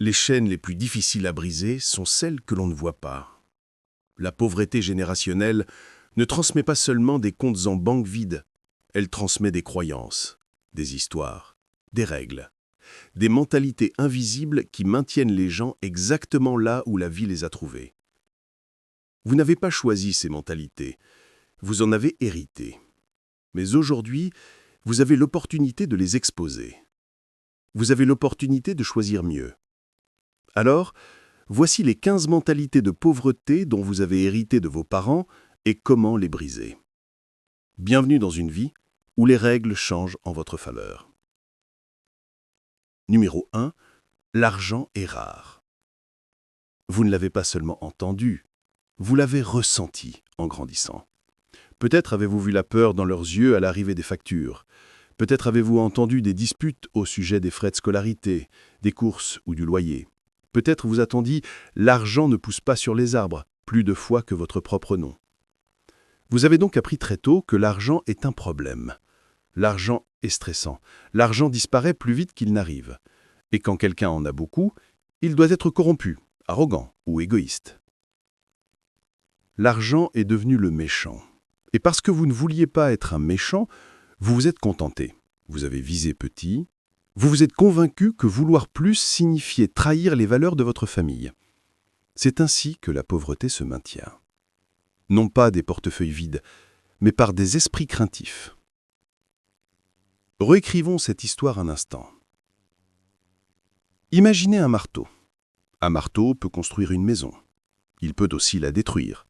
Les chaînes les plus difficiles à briser sont celles que l'on ne voit pas. La pauvreté générationnelle ne transmet pas seulement des comptes en banque vides, elle transmet des croyances, des histoires, des règles, des mentalités invisibles qui maintiennent les gens exactement là où la vie les a trouvés. Vous n'avez pas choisi ces mentalités, vous en avez hérité. Mais aujourd'hui, vous avez l'opportunité de les exposer. Vous avez l'opportunité de choisir mieux. Alors, voici les 15 mentalités de pauvreté dont vous avez hérité de vos parents et comment les briser. Bienvenue dans une vie où les règles changent en votre faveur. Numéro 1. L'argent est rare. Vous ne l'avez pas seulement entendu, vous l'avez ressenti en grandissant. Peut-être avez-vous vu la peur dans leurs yeux à l'arrivée des factures. Peut-être avez-vous entendu des disputes au sujet des frais de scolarité, des courses ou du loyer. Peut-être vous a-t-on dit « l'argent ne pousse pas sur les arbres » plus de fois que votre propre nom. Vous avez donc appris très tôt que l'argent est un problème. L'argent est stressant. L'argent disparaît plus vite qu'il n'arrive. Et quand quelqu'un en a beaucoup, il doit être corrompu, arrogant ou égoïste. L'argent est devenu le méchant. Et parce que vous ne vouliez pas être un méchant, vous vous êtes contenté. Vous avez visé petit. Vous vous êtes convaincu que vouloir plus signifiait trahir les valeurs de votre famille. C'est ainsi que la pauvreté se maintient. Non pas des portefeuilles vides, mais par des esprits craintifs. Réécrivons cette histoire un instant. Imaginez un marteau. Un marteau peut construire une maison. Il peut aussi la détruire.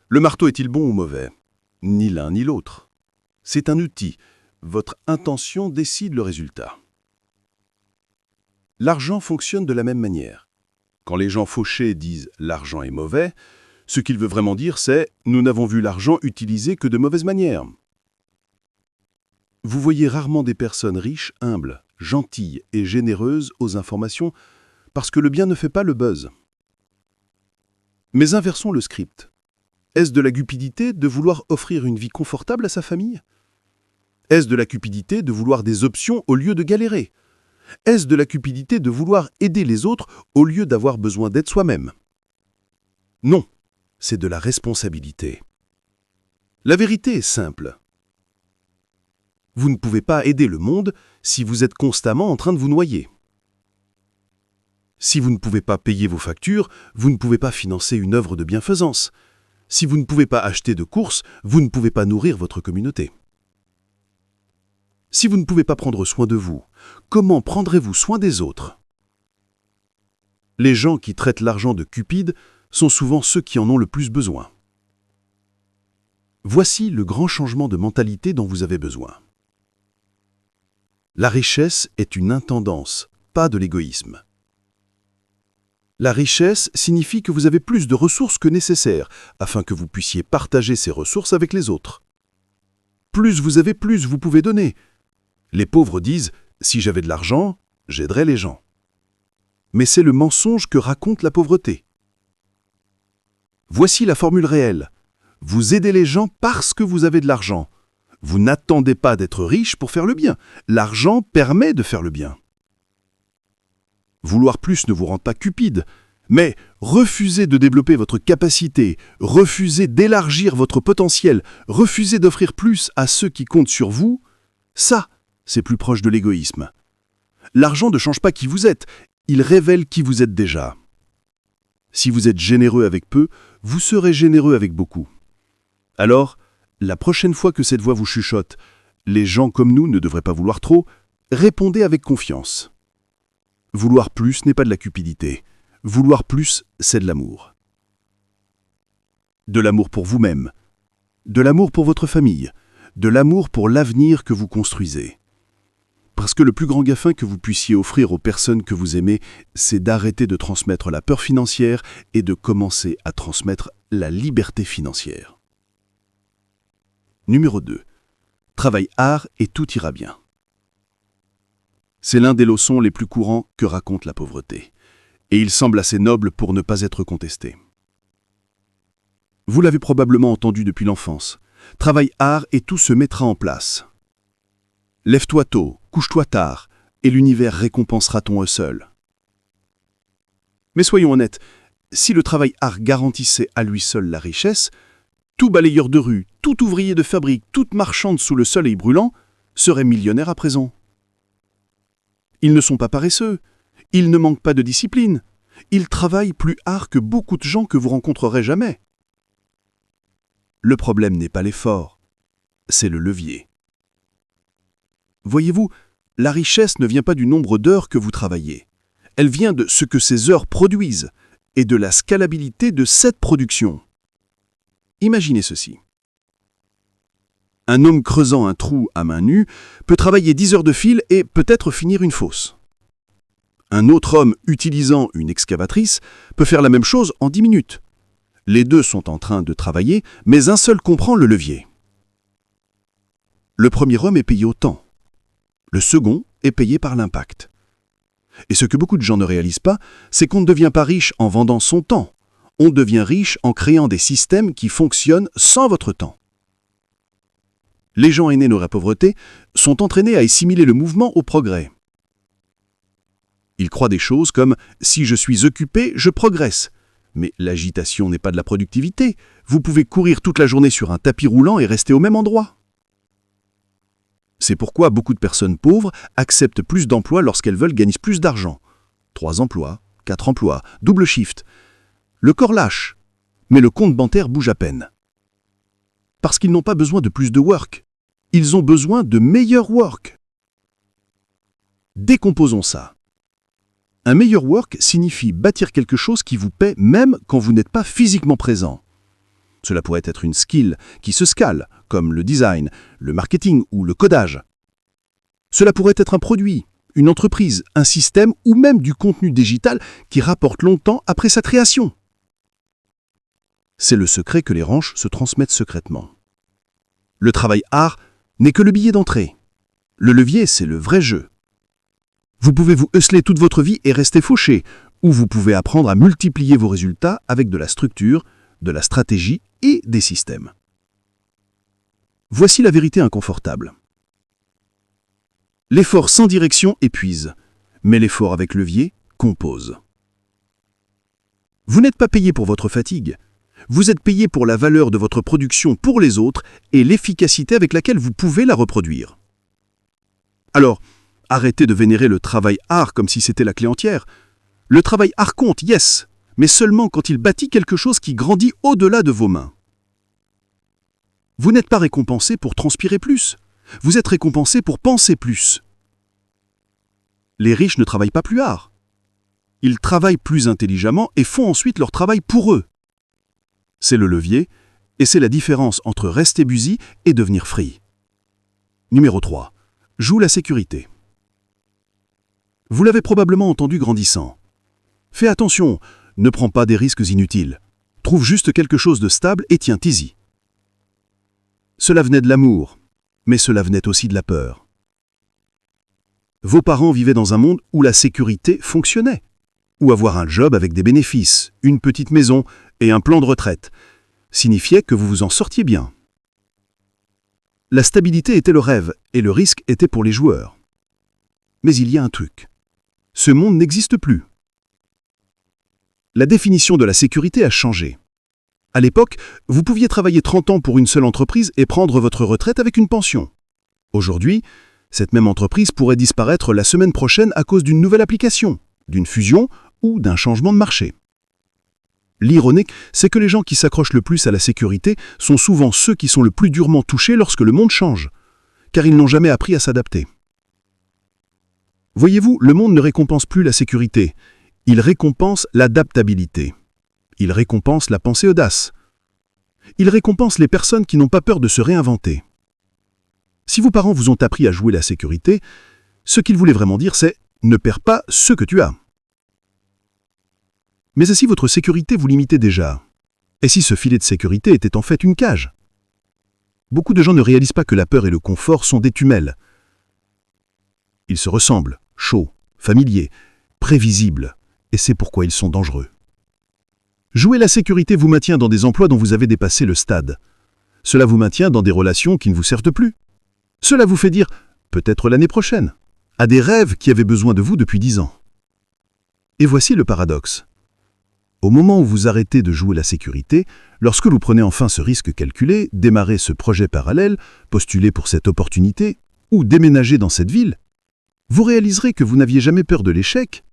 Le marteau est-il bon ou mauvais? Ni l'un ni l'autre. C'est un outil. Votre intention décide le résultat. L'argent fonctionne de la même manière. Quand les gens fauchés disent « l'argent est mauvais », ce qu'il veut vraiment dire c'est « nous n'avons vu l'argent utilisé que de mauvaise manière ». Vous voyez rarement des personnes riches, humbles, gentilles et généreuses aux informations parce que le bien ne fait pas le buzz. Mais inversons le script. Est-ce de la cupidité de vouloir offrir une vie confortable à sa famille? Est-ce de la cupidité de vouloir des options au lieu de galérer? Est-ce de la cupidité de vouloir aider les autres au lieu d'avoir besoin d'aide soi-même? Non, c'est de la responsabilité. La vérité est simple. Vous ne pouvez pas aider le monde si vous êtes constamment en train de vous noyer. Si vous ne pouvez pas payer vos factures, vous ne pouvez pas financer une œuvre de bienfaisance. Si vous ne pouvez pas acheter de courses, vous ne pouvez pas nourrir votre communauté. Si vous ne pouvez pas prendre soin de vous, comment prendrez-vous soin des autres? Les gens qui traitent l'argent de cupide sont souvent ceux qui en ont le plus besoin. Voici le grand changement de mentalité dont vous avez besoin. La richesse est une intendance, pas de l'égoïsme. La richesse signifie que vous avez plus de ressources que nécessaire, afin que vous puissiez partager ces ressources avec les autres. Plus vous avez, plus vous pouvez donner. Les pauvres disent « si j'avais de l'argent, j'aiderais les gens ». Mais c'est le mensonge que raconte la pauvreté. Voici la formule réelle. Vous aidez les gens parce que vous avez de l'argent. Vous n'attendez pas d'être riche pour faire le bien. L'argent permet de faire le bien. Vouloir plus ne vous rend pas cupide, mais refusez de développer votre capacité, refusez d'élargir votre potentiel, refusez d'offrir plus à ceux qui comptent sur vous, ça, c'est plus proche de l'égoïsme. L'argent ne change pas qui vous êtes, il révèle qui vous êtes déjà. Si vous êtes généreux avec peu, vous serez généreux avec beaucoup. Alors, la prochaine fois que cette voix vous chuchote, les gens comme nous ne devraient pas vouloir trop, répondez avec confiance. Vouloir plus n'est pas de la cupidité. Vouloir plus, c'est de l'amour. De l'amour pour vous-même, de l'amour pour votre famille, de l'amour pour l'avenir que vous construisez. Parce que le plus grand gaffin que vous puissiez offrir aux personnes que vous aimez, c'est d'arrêter de transmettre la peur financière et de commencer à transmettre la liberté financière. Numéro 2. Travaille art et tout ira bien. C'est l'un des leçons les plus courants que raconte la pauvreté. Et il semble assez noble pour ne pas être contesté. Vous l'avez probablement entendu depuis l'enfance. Travaille art et tout se mettra en place. Lève-toi tôt, couche-toi tard, et l'univers récompensera ton hustle. Mais soyons honnêtes, si le travail art garantissait à lui seul la richesse, tout balayeur de rue, tout ouvrier de fabrique, toute marchande sous le soleil brûlant serait millionnaire à présent. Ils ne sont pas paresseux, ils ne manquent pas de discipline, ils travaillent plus art que beaucoup de gens que vous rencontrerez jamais. Le problème n'est pas l'effort, c'est le levier. Voyez-vous, la richesse ne vient pas du nombre d'heures que vous travaillez. Elle vient de ce que ces heures produisent et de la scalabilité de cette production. Imaginez ceci. Un homme creusant un trou à main nue peut travailler 10 heures de fil et peut-être finir une fosse. Un autre homme utilisant une excavatrice peut faire la même chose en 10 minutes. Les deux sont en train de travailler, mais un seul comprend le levier. Le premier homme est payé au temps. Le second est payé par l'impact. Et ce que beaucoup de gens ne réalisent pas, c'est qu'on ne devient pas riche en vendant son temps. On devient riche en créant des systèmes qui fonctionnent sans votre temps. Les gens aînés dans la pauvreté sont entraînés à assimiler le mouvement au progrès. Ils croient des choses comme « si je suis occupé, je progresse ». Mais l'agitation n'est pas de la productivité. Vous pouvez courir toute la journée sur un tapis roulant et rester au même endroit. C'est pourquoi beaucoup de personnes pauvres acceptent plus d'emplois lorsqu'elles veulent gagner plus d'argent. 3 emplois, 4 emplois, double shift. Le corps lâche, mais le compte bancaire bouge à peine. Parce qu'ils n'ont pas besoin de plus de work. Ils ont besoin de meilleur work. Décomposons ça. Un meilleur work signifie bâtir quelque chose qui vous paie même quand vous n'êtes pas physiquement présent. Cela pourrait être une skill qui se scale, comme le design, le marketing ou le codage. Cela pourrait être un produit, une entreprise, un système ou même du contenu digital qui rapporte longtemps après sa création. C'est le secret que les ranchs se transmettent secrètement. Le travail art n'est que le billet d'entrée. Le levier, c'est le vrai jeu. Vous pouvez vous hustler toute votre vie et rester fauché, ou vous pouvez apprendre à multiplier vos résultats avec de la structure, de la stratégie et des systèmes. Voici la vérité inconfortable. L'effort sans direction épuise, mais l'effort avec levier compose. Vous n'êtes pas payé pour votre fatigue. Vous êtes payé pour la valeur de votre production pour les autres et l'efficacité avec laquelle vous pouvez la reproduire. Alors, arrêtez de vénérer le travail art comme si c'était la clé entière. Le travail art compte, yes, mais seulement quand il bâtit quelque chose qui grandit au-delà de vos mains. Vous n'êtes pas récompensé pour transpirer plus. Vous êtes récompensé pour penser plus. Les riches ne travaillent pas plus art. Ils travaillent plus intelligemment et font ensuite leur travail pour eux. C'est le levier, et c'est la différence entre rester busy et devenir free. Numéro 3. Joue la sécurité. Vous l'avez probablement entendu grandissant. Fais attention, ne prends pas des risques inutiles. Trouve juste quelque chose de stable et tiens-t'y. Cela venait de l'amour, mais cela venait aussi de la peur. Vos parents vivaient dans un monde où la sécurité fonctionnait. Ou avoir un job avec des bénéfices, une petite maison et un plan de retraite signifiait que vous vous en sortiez bien. La stabilité était le rêve et le risque était pour les joueurs. Mais il y a un truc. Ce monde n'existe plus. La définition de la sécurité a changé. À l'époque, vous pouviez travailler 30 ans pour une seule entreprise et prendre votre retraite avec une pension. Aujourd'hui, cette même entreprise pourrait disparaître la semaine prochaine à cause d'une nouvelle application, d'une fusion ou d'un changement de marché. L'ironie, c'est que les gens qui s'accrochent le plus à la sécurité sont souvent ceux qui sont le plus durement touchés lorsque le monde change, car ils n'ont jamais appris à s'adapter. Voyez-vous, le monde ne récompense plus la sécurité, il récompense l'adaptabilité. Il récompense la pensée audace. Il récompense les personnes qui n'ont pas peur de se réinventer. Si vos parents vous ont appris à jouer la sécurité, ce qu'ils voulaient vraiment dire, c'est « ne perds pas ce que tu as ». Mais si votre sécurité vous limitait déjà, et si ce filet de sécurité était en fait une cage? Beaucoup de gens ne réalisent pas que la peur et le confort sont des tumelles. Ils se ressemblent, chauds, familiers, prévisibles, et c'est pourquoi ils sont dangereux. Jouer la sécurité vous maintient dans des emplois dont vous avez dépassé le stade. Cela vous maintient dans des relations qui ne vous servent plus. Cela vous fait dire « peut-être l'année prochaine » à des rêves qui avaient besoin de vous depuis 10 ans. Et voici le paradoxe. Au moment où vous arrêtez de jouer la sécurité, lorsque vous prenez enfin ce risque calculé, démarrez ce projet parallèle, postulez pour cette opportunité, ou déménagez dans cette ville, vous réaliserez que vous n'aviez jamais peur de l'échec,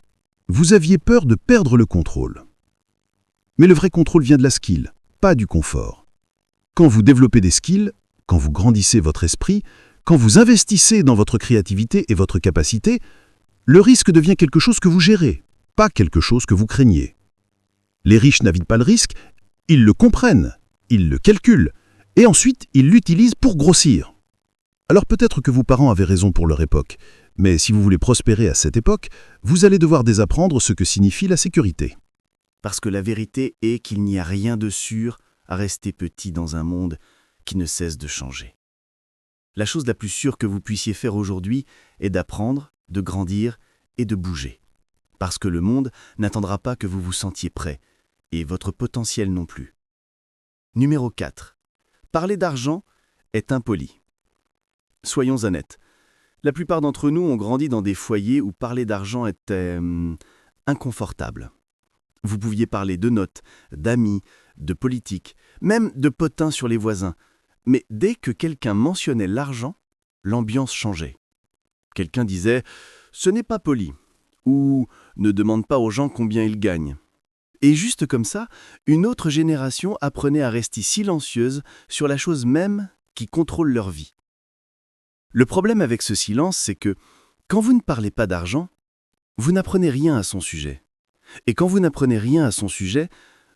vous aviez peur de perdre le contrôle. Mais le vrai contrôle vient de la skill, pas du confort. Quand vous développez des skills, quand vous grandissez votre esprit, quand vous investissez dans votre créativité et votre capacité, le risque devient quelque chose que vous gérez, pas quelque chose que vous craignez. Les riches n'évitent pas le risque, ils le comprennent, ils le calculent, et ensuite ils l'utilisent pour grossir. Alors peut-être que vos parents avaient raison pour leur époque, mais si vous voulez prospérer à cette époque, vous allez devoir désapprendre ce que signifie la sécurité. Parce que la vérité est qu'il n'y a rien de sûr à rester petit dans un monde qui ne cesse de changer. La chose la plus sûre que vous puissiez faire aujourd'hui est d'apprendre, de grandir et de bouger. Parce que le monde n'attendra pas que vous vous sentiez prêt, et votre potentiel non plus. Numéro 4. Parler d'argent est impoli. Soyons honnêtes. La plupart d'entre nous ont grandi dans des foyers où parler d'argent était inconfortable. Vous pouviez parler de notes, d'amis, de politique, même de potins sur les voisins. Mais dès que quelqu'un mentionnait l'argent, l'ambiance changeait. Quelqu'un disait « ce n'est pas poli » ou « ne demande pas aux gens combien ils gagnent ». Et juste comme ça, une autre génération apprenait à rester silencieuse sur la chose même qui contrôle leur vie. Le problème avec ce silence, c'est que quand vous ne parlez pas d'argent, vous n'apprenez rien à son sujet. Et quand vous n'apprenez rien à son sujet,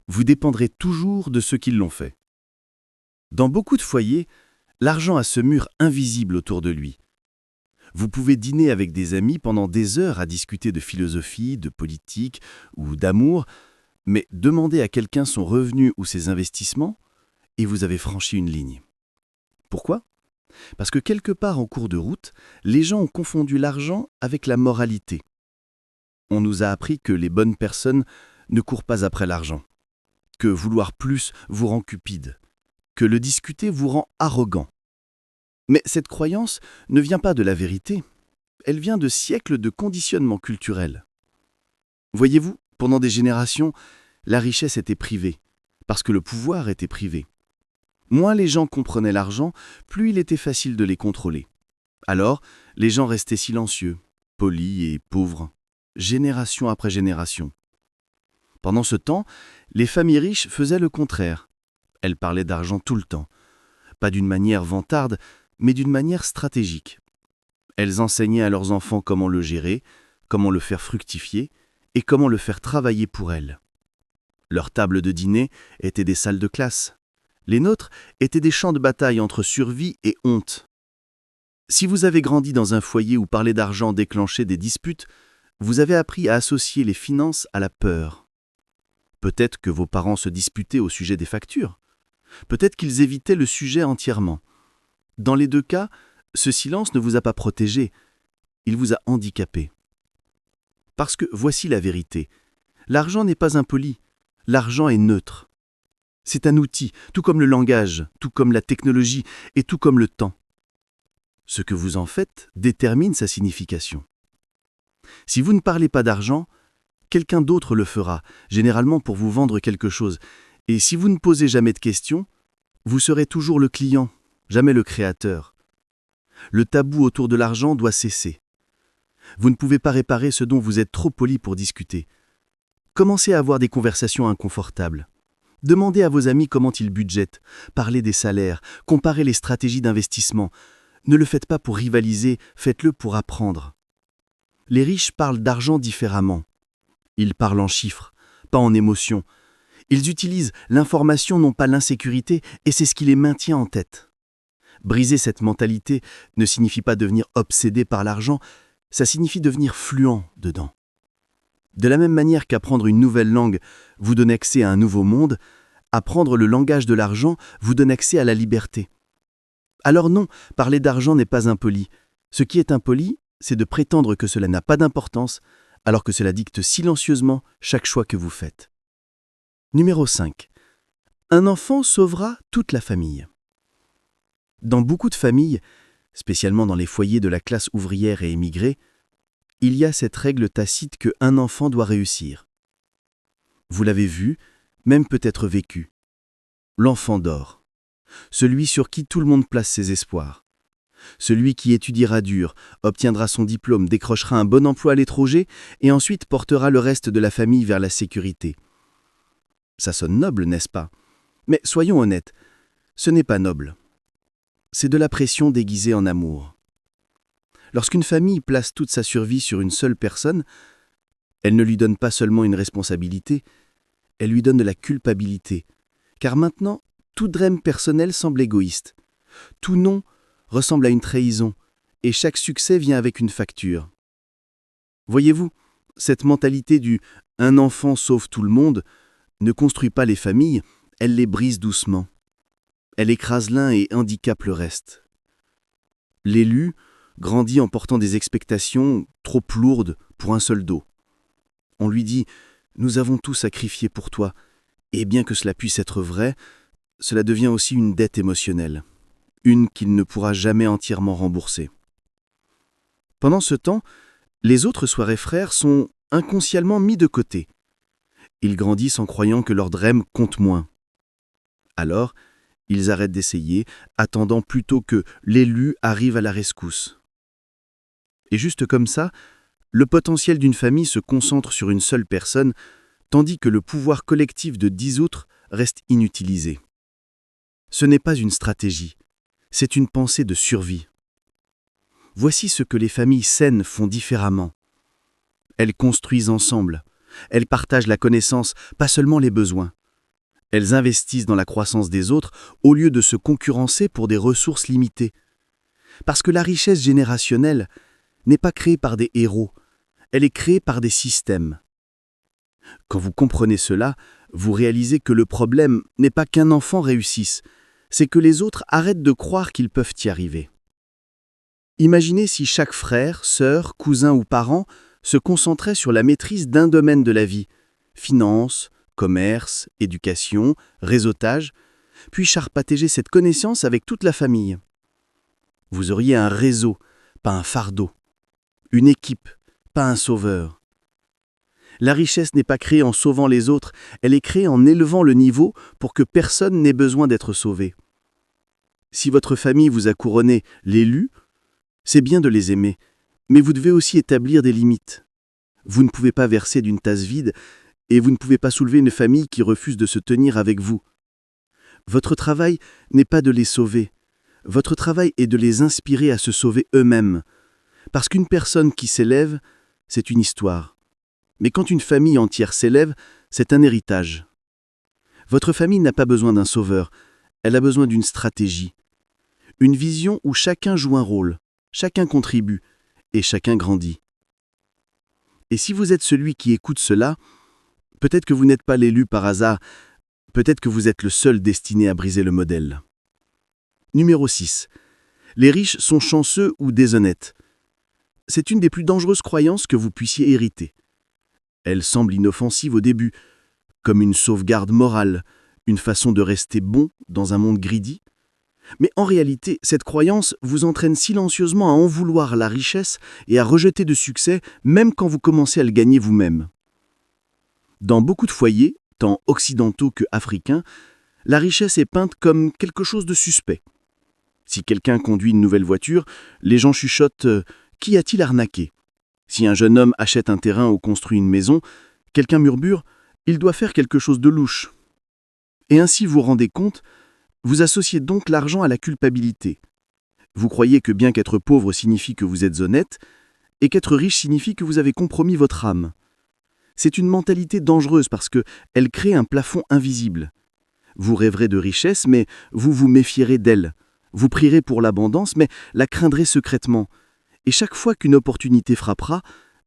vous dépendrez toujours de ceux qui l'ont fait. Dans beaucoup de foyers, l'argent a ce mur invisible autour de lui. Vous pouvez dîner avec des amis pendant des heures à discuter de philosophie, de politique ou d'amour, mais demandez à quelqu'un son revenu ou ses investissements, et vous avez franchi une ligne. Pourquoi ? Parce que quelque part en cours de route, les gens ont confondu l'argent avec la moralité. On nous a appris que les bonnes personnes ne courent pas après l'argent, que vouloir plus vous rend cupide, que le discuter vous rend arrogant. Mais cette croyance ne vient pas de la vérité, elle vient de siècles de conditionnement culturel. Voyez-vous, pendant des générations, la richesse était privée, parce que le pouvoir était privé. Moins les gens comprenaient l'argent, plus il était facile de les contrôler. Alors, les gens restaient silencieux, polis et pauvres, génération après génération. Pendant ce temps, les familles riches faisaient le contraire. Elles parlaient d'argent tout le temps, pas d'une manière vantarde, mais d'une manière stratégique. Elles enseignaient à leurs enfants comment le gérer, comment le faire fructifier, et comment le faire travailler pour elles. Leurs tables de dîner étaient des salles de classe. Les nôtres étaient des champs de bataille entre survie et honte. Si vous avez grandi dans un foyer où parler d'argent déclenchait des disputes, vous avez appris à associer les finances à la peur. Peut-être que vos parents se disputaient au sujet des factures. Peut-être qu'ils évitaient le sujet entièrement. Dans les deux cas, ce silence ne vous a pas protégé, il vous a handicapé. Parce que voici la vérité. L'argent n'est pas impoli, l'argent est neutre. C'est un outil, tout comme le langage, tout comme la technologie et tout comme le temps. Ce que vous en faites détermine sa signification. Si vous ne parlez pas d'argent, quelqu'un d'autre le fera, généralement pour vous vendre quelque chose. Et si vous ne posez jamais de questions, vous serez toujours le client, jamais le créateur. Le tabou autour de l'argent doit cesser. Vous ne pouvez pas réparer ce dont vous êtes trop poli pour discuter. Commencez à avoir des conversations inconfortables. Demandez à vos amis comment ils budgètent, parlez des salaires, comparez les stratégies d'investissement. Ne le faites pas pour rivaliser, faites-le pour apprendre. Les riches parlent d'argent différemment. Ils parlent en chiffres, pas en émotions. Ils utilisent l'information, non pas l'insécurité, et c'est ce qui les maintient en tête. Briser cette mentalité ne signifie pas devenir obsédé par l'argent, ça signifie devenir fluent dedans. De la même manière qu'apprendre une nouvelle langue vous donne accès à un nouveau monde, apprendre le langage de l'argent vous donne accès à la liberté. Alors non, parler d'argent n'est pas impoli. Ce qui est impoli, c'est de prétendre que cela n'a pas d'importance, alors que cela dicte silencieusement chaque choix que vous faites. Numéro 5. Un enfant sauvera toute la famille. Dans beaucoup de familles, spécialement dans les foyers de la classe ouvrière et émigrée, il y a cette règle tacite qu'un enfant doit réussir. Vous l'avez vu, même peut-être vécu. L'enfant d'or. Celui sur qui tout le monde place ses espoirs. Celui qui étudiera dur, obtiendra son diplôme, décrochera un bon emploi à l'étranger et ensuite portera le reste de la famille vers la sécurité. Ça sonne noble, n'est-ce pas? Mais soyons honnêtes, ce n'est pas noble. C'est de la pression déguisée en amour. Lorsqu'une famille place toute sa survie sur une seule personne, elle ne lui donne pas seulement une responsabilité, elle lui donne de la culpabilité. Car maintenant, tout drame personnel semble égoïste. Tout non ressemble à une trahison, et chaque succès vient avec une facture. Voyez-vous, cette mentalité du « un enfant sauve tout le monde » ne construit pas les familles, elle les brise doucement. Elle écrase l'un et handicape le reste. L'élu grandit en portant des expectations trop lourdes pour un seul dos. On lui dit « Nous avons tout sacrifié pour toi », et bien que cela puisse être vrai, cela devient aussi une dette émotionnelle, une qu'il ne pourra jamais entièrement rembourser. Pendant ce temps, les autres soeurs et frères sont inconsciemment mis de côté. Ils grandissent en croyant que leur drame compte moins. Alors, ils arrêtent d'essayer, attendant plutôt que l'élu arrive à la rescousse. Et juste comme ça, le potentiel d'une famille se concentre sur une seule personne, tandis que le pouvoir collectif de 10 autres reste inutilisé. Ce n'est pas une stratégie, c'est une pensée de survie. Voici ce que les familles saines font différemment. Elles construisent ensemble, elles partagent la connaissance, pas seulement les besoins. Elles investissent dans la croissance des autres au lieu de se concurrencer pour des ressources limitées. Parce que la richesse générationnelle n'est pas créée par des héros, elle est créée par des systèmes. Quand vous comprenez cela, vous réalisez que le problème n'est pas qu'un enfant réussisse, c'est que les autres arrêtent de croire qu'ils peuvent y arriver. Imaginez si chaque frère, sœur, cousin ou parent se concentrait sur la maîtrise d'un domaine de la vie, finance, commerce, éducation, réseautage, puis charpatager cette connaissance avec toute la famille. Vous auriez un réseau, pas un fardeau, une équipe, pas un sauveur. La richesse n'est pas créée en sauvant les autres, elle est créée en élevant le niveau pour que personne n'ait besoin d'être sauvé. Si votre famille vous a couronné l'élu, c'est bien de les aimer, mais vous devez aussi établir des limites. Vous ne pouvez pas verser d'une tasse vide et vous ne pouvez pas soulever une famille qui refuse de se tenir avec vous. Votre travail n'est pas de les sauver. Votre travail est de les inspirer à se sauver eux-mêmes. Parce qu'une personne qui s'élève, c'est une histoire. Mais quand une famille entière s'élève, c'est un héritage. Votre famille n'a pas besoin d'un sauveur, elle a besoin d'une stratégie. Une vision où chacun joue un rôle, chacun contribue et chacun grandit. Et si vous êtes celui qui écoute cela, peut-être que vous n'êtes pas l'élu par hasard, peut-être que vous êtes le seul destiné à briser le modèle. Numéro 6. Les riches sont chanceux ou déshonnêtes. C'est une des plus dangereuses croyances que vous puissiez hériter. Elle semble inoffensive au début, comme une sauvegarde morale, une façon de rester bon dans un monde greedy. Mais en réalité, cette croyance vous entraîne silencieusement à en vouloir la richesse et à rejeter de succès, même quand vous commencez à le gagner vous-même. Dans beaucoup de foyers, tant occidentaux que africains, la richesse est peinte comme quelque chose de suspect. Si quelqu'un conduit une nouvelle voiture, les gens chuchotent « Qui a-t-il arnaqué ?» Si un jeune homme achète un terrain ou construit une maison, quelqu'un murmure « Il doit faire quelque chose de louche ». Et ainsi vous rendez compte, vous associez donc l'argent à la culpabilité. Vous croyez que bien qu'être pauvre signifie que vous êtes honnête, et qu'être riche signifie que vous avez compromis votre âme. C'est une mentalité dangereuse parce qu'elle crée un plafond invisible. Vous rêverez de richesse, mais vous vous méfierez d'elle. Vous prierez pour l'abondance, mais la craindrez secrètement. Et chaque fois qu'une opportunité frappera,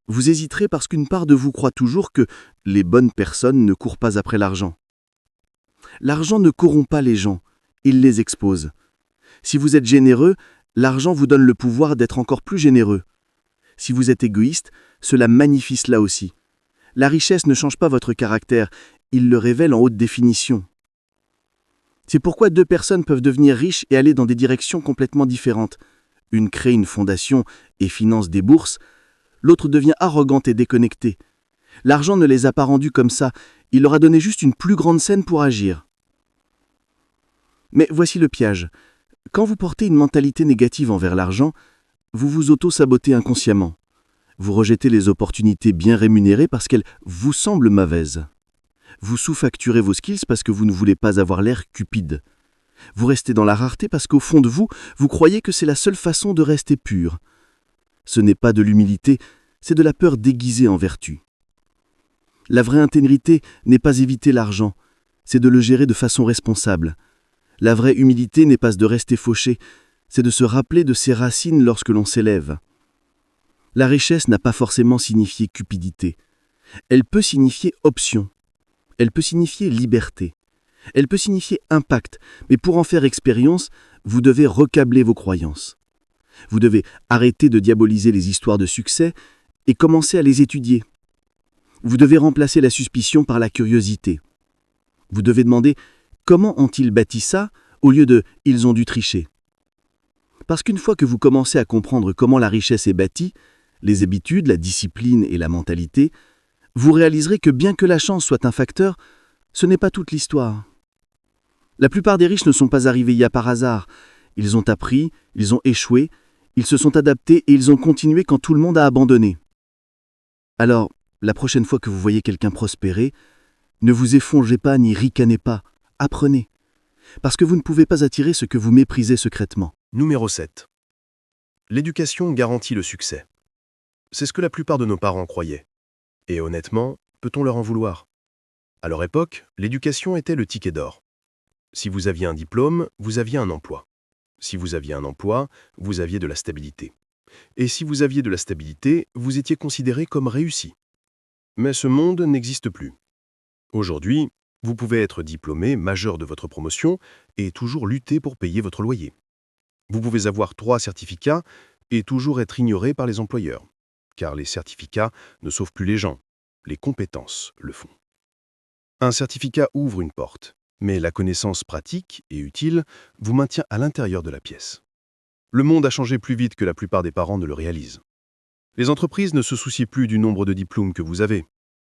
vous hésiterez parce qu'une part de vous croit toujours que les bonnes personnes ne courent pas après l'argent. L'argent ne corrompt pas les gens, il les expose. Si vous êtes généreux, l'argent vous donne le pouvoir d'être encore plus généreux. Si vous êtes égoïste, cela magnifie cela aussi. La richesse ne change pas votre caractère, il le révèle en haute définition. C'est pourquoi deux personnes peuvent devenir riches et aller dans des directions complètement différentes. Une crée une fondation et finance des bourses, l'autre devient arrogante et déconnectée. L'argent ne les a pas rendus comme ça, il leur a donné juste une plus grande scène pour agir. Mais voici le piège. Quand vous portez une mentalité négative envers l'argent, vous vous auto-sabotez inconsciemment. Vous rejetez les opportunités bien rémunérées parce qu'elles vous semblent mauvaises. Vous sous-facturez vos skills parce que vous ne voulez pas avoir l'air cupide. Vous restez dans la rareté parce qu'au fond de vous, vous croyez que c'est la seule façon de rester pur. Ce n'est pas de l'humilité, c'est de la peur déguisée en vertu. La vraie intégrité n'est pas éviter l'argent, c'est de le gérer de façon responsable. La vraie humilité n'est pas de rester fauché, c'est de se rappeler de ses racines lorsque l'on s'élève. La richesse n'a pas forcément signifié cupidité. Elle peut signifier option. Elle peut signifier liberté. Elle peut signifier impact, mais pour en faire expérience, vous devez recabler vos croyances. Vous devez arrêter de diaboliser les histoires de succès et commencer à les étudier. Vous devez remplacer la suspicion par la curiosité. Vous devez demander « Comment ont-ils bâti ça ?» au lieu de « Ils ont dû tricher ». Parce qu'une fois que vous commencez à comprendre comment la richesse est bâtie, les habitudes, la discipline et la mentalité, vous réaliserez que bien que la chance soit un facteur, ce n'est pas toute l'histoire. La plupart des riches ne sont pas arrivés par hasard. Ils ont appris, ils ont échoué, ils se sont adaptés et ils ont continué quand tout le monde a abandonné. Alors, la prochaine fois que vous voyez quelqu'un prospérer, ne vous effondrez pas ni ricanez pas, apprenez. Parce que vous ne pouvez pas attirer ce que vous méprisez secrètement. Numéro 7. L'éducation garantit le succès. C'est ce que la plupart de nos parents croyaient. Et honnêtement, peut-on leur en vouloir? À leur époque, l'éducation était le ticket d'or. Si vous aviez un diplôme, vous aviez un emploi. Si vous aviez un emploi, vous aviez de la stabilité. Et si vous aviez de la stabilité, vous étiez considéré comme réussi. Mais ce monde n'existe plus. Aujourd'hui, vous pouvez être diplômé, majeur de votre promotion, et toujours lutter pour payer votre loyer. Vous pouvez avoir 3 certificats et toujours être ignoré par les employeurs. Car les certificats ne sauvent plus les gens, les compétences le font. Un certificat ouvre une porte, mais la connaissance pratique et utile vous maintient à l'intérieur de la pièce. Le monde a changé plus vite que la plupart des parents ne le réalisent. Les entreprises ne se soucient plus du nombre de diplômes que vous avez.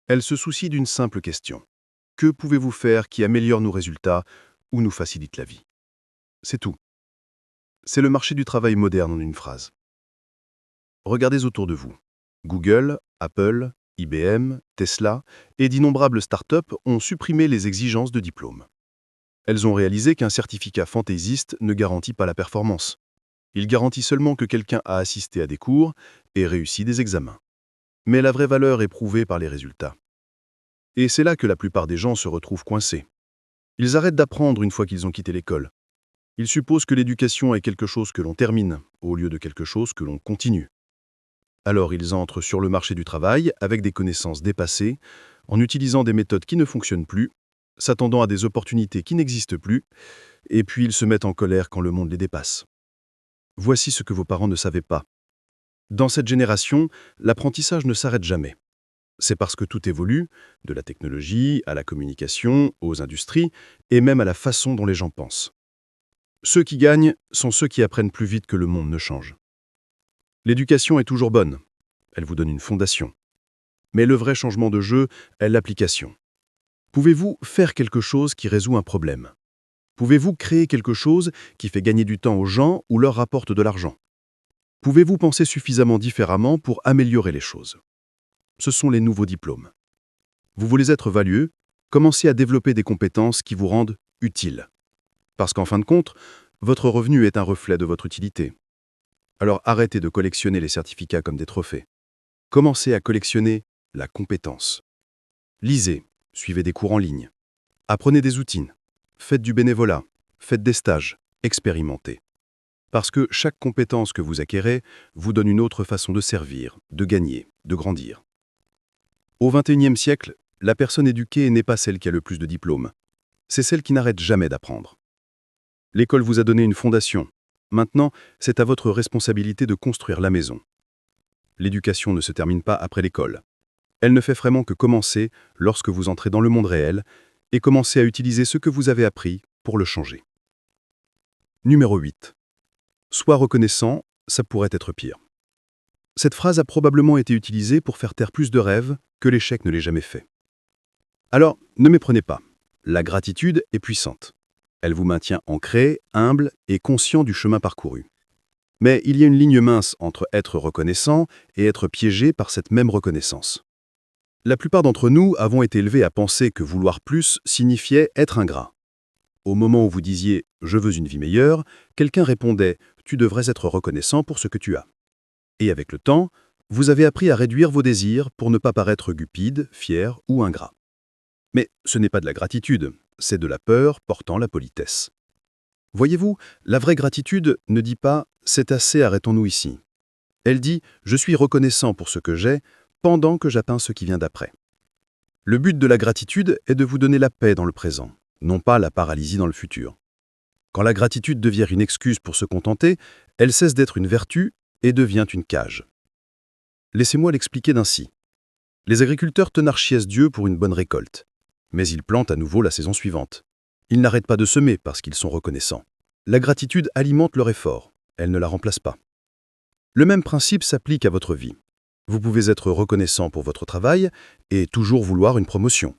Elles se soucient d'une simple question. Que pouvez-vous faire qui améliore nos résultats ou nous facilite la vie? C'est tout. C'est le marché du travail moderne en une phrase. Regardez autour de vous. Google, Apple, IBM, Tesla et d'innombrables startups ont supprimé les exigences de diplôme. Elles ont réalisé qu'un certificat fantaisiste ne garantit pas la performance. Il garantit seulement que quelqu'un a assisté à des cours et réussi des examens. Mais la vraie valeur est prouvée par les résultats. Et c'est là que la plupart des gens se retrouvent coincés. Ils arrêtent d'apprendre une fois qu'ils ont quitté l'école. Ils supposent que l'éducation est quelque chose que l'on termine, au lieu de quelque chose que l'on continue. Alors ils entrent sur le marché du travail avec des connaissances dépassées, en utilisant des méthodes qui ne fonctionnent plus, s'attendant à des opportunités qui n'existent plus, et puis ils se mettent en colère quand le monde les dépasse. Voici ce que vos parents ne savaient pas. Dans cette génération, l'apprentissage ne s'arrête jamais. C'est parce que tout évolue, de la technologie à la communication, aux industries, et même à la façon dont les gens pensent. Ceux qui gagnent sont ceux qui apprennent plus vite que le monde ne change. L'éducation est toujours bonne. Elle vous donne une fondation. Mais le vrai changement de jeu est l'application. Pouvez-vous faire quelque chose qui résout un problème? Pouvez-vous créer quelque chose qui fait gagner du temps aux gens ou leur rapporte de l'argent? Pouvez-vous penser suffisamment différemment pour améliorer les choses? Ce sont les nouveaux diplômes. Vous voulez être valueux? Commencez à développer des compétences qui vous rendent utiles. Parce qu'en fin de compte, votre revenu est un reflet de votre utilité. Alors arrêtez de collectionner les certificats comme des trophées. Commencez à collectionner la compétence. Lisez, suivez des cours en ligne. Apprenez des outils. Faites du bénévolat. Faites des stages. Expérimentez. Parce que chaque compétence que vous acquérez vous donne une autre façon de servir, de gagner, de grandir. Au XXIe siècle, la personne éduquée n'est pas celle qui a le plus de diplômes. C'est celle qui n'arrête jamais d'apprendre. L'école vous a donné une fondation. Maintenant, c'est à votre responsabilité de construire la maison. L'éducation ne se termine pas après l'école. Elle ne fait vraiment que commencer lorsque vous entrez dans le monde réel et commencez à utiliser ce que vous avez appris pour le changer. Numéro 8. Sois reconnaissant, ça pourrait être pire. Cette phrase a probablement été utilisée pour faire taire plus de rêves que l'échec ne l'ait jamais fait. Alors, ne méprenez pas. La gratitude est puissante. Elle vous maintient ancré, humble et conscient du chemin parcouru. Mais il y a une ligne mince entre être reconnaissant et être piégé par cette même reconnaissance. La plupart d'entre nous avons été élevés à penser que vouloir plus signifiait être ingrat. Au moment où vous disiez « je veux une vie meilleure », quelqu'un répondait « tu devrais être reconnaissant pour ce que tu as ». Et avec le temps, vous avez appris à réduire vos désirs pour ne pas paraître cupide, fier ou ingrat. Mais ce n'est pas de la gratitude, c'est de la peur portant la politesse. Voyez-vous, la vraie gratitude ne dit pas « c'est assez, arrêtons-nous ici ». Elle dit « je suis reconnaissant pour ce que j'ai pendant que j'atteins ce qui vient d'après ». Le but de la gratitude est de vous donner la paix dans le présent, non pas la paralysie dans le futur. Quand la gratitude devient une excuse pour se contenter, elle cesse d'être une vertu et devient une cage. Laissez-moi l'expliquer d'ainsi. Les agriculteurs tenarchiessent Dieu pour une bonne récolte, mais ils plantent à nouveau la saison suivante. Ils n'arrêtent pas de semer parce qu'ils sont reconnaissants. La gratitude alimente leur effort, elle ne la remplace pas. Le même principe s'applique à votre vie. Vous pouvez être reconnaissant pour votre travail et toujours vouloir une promotion.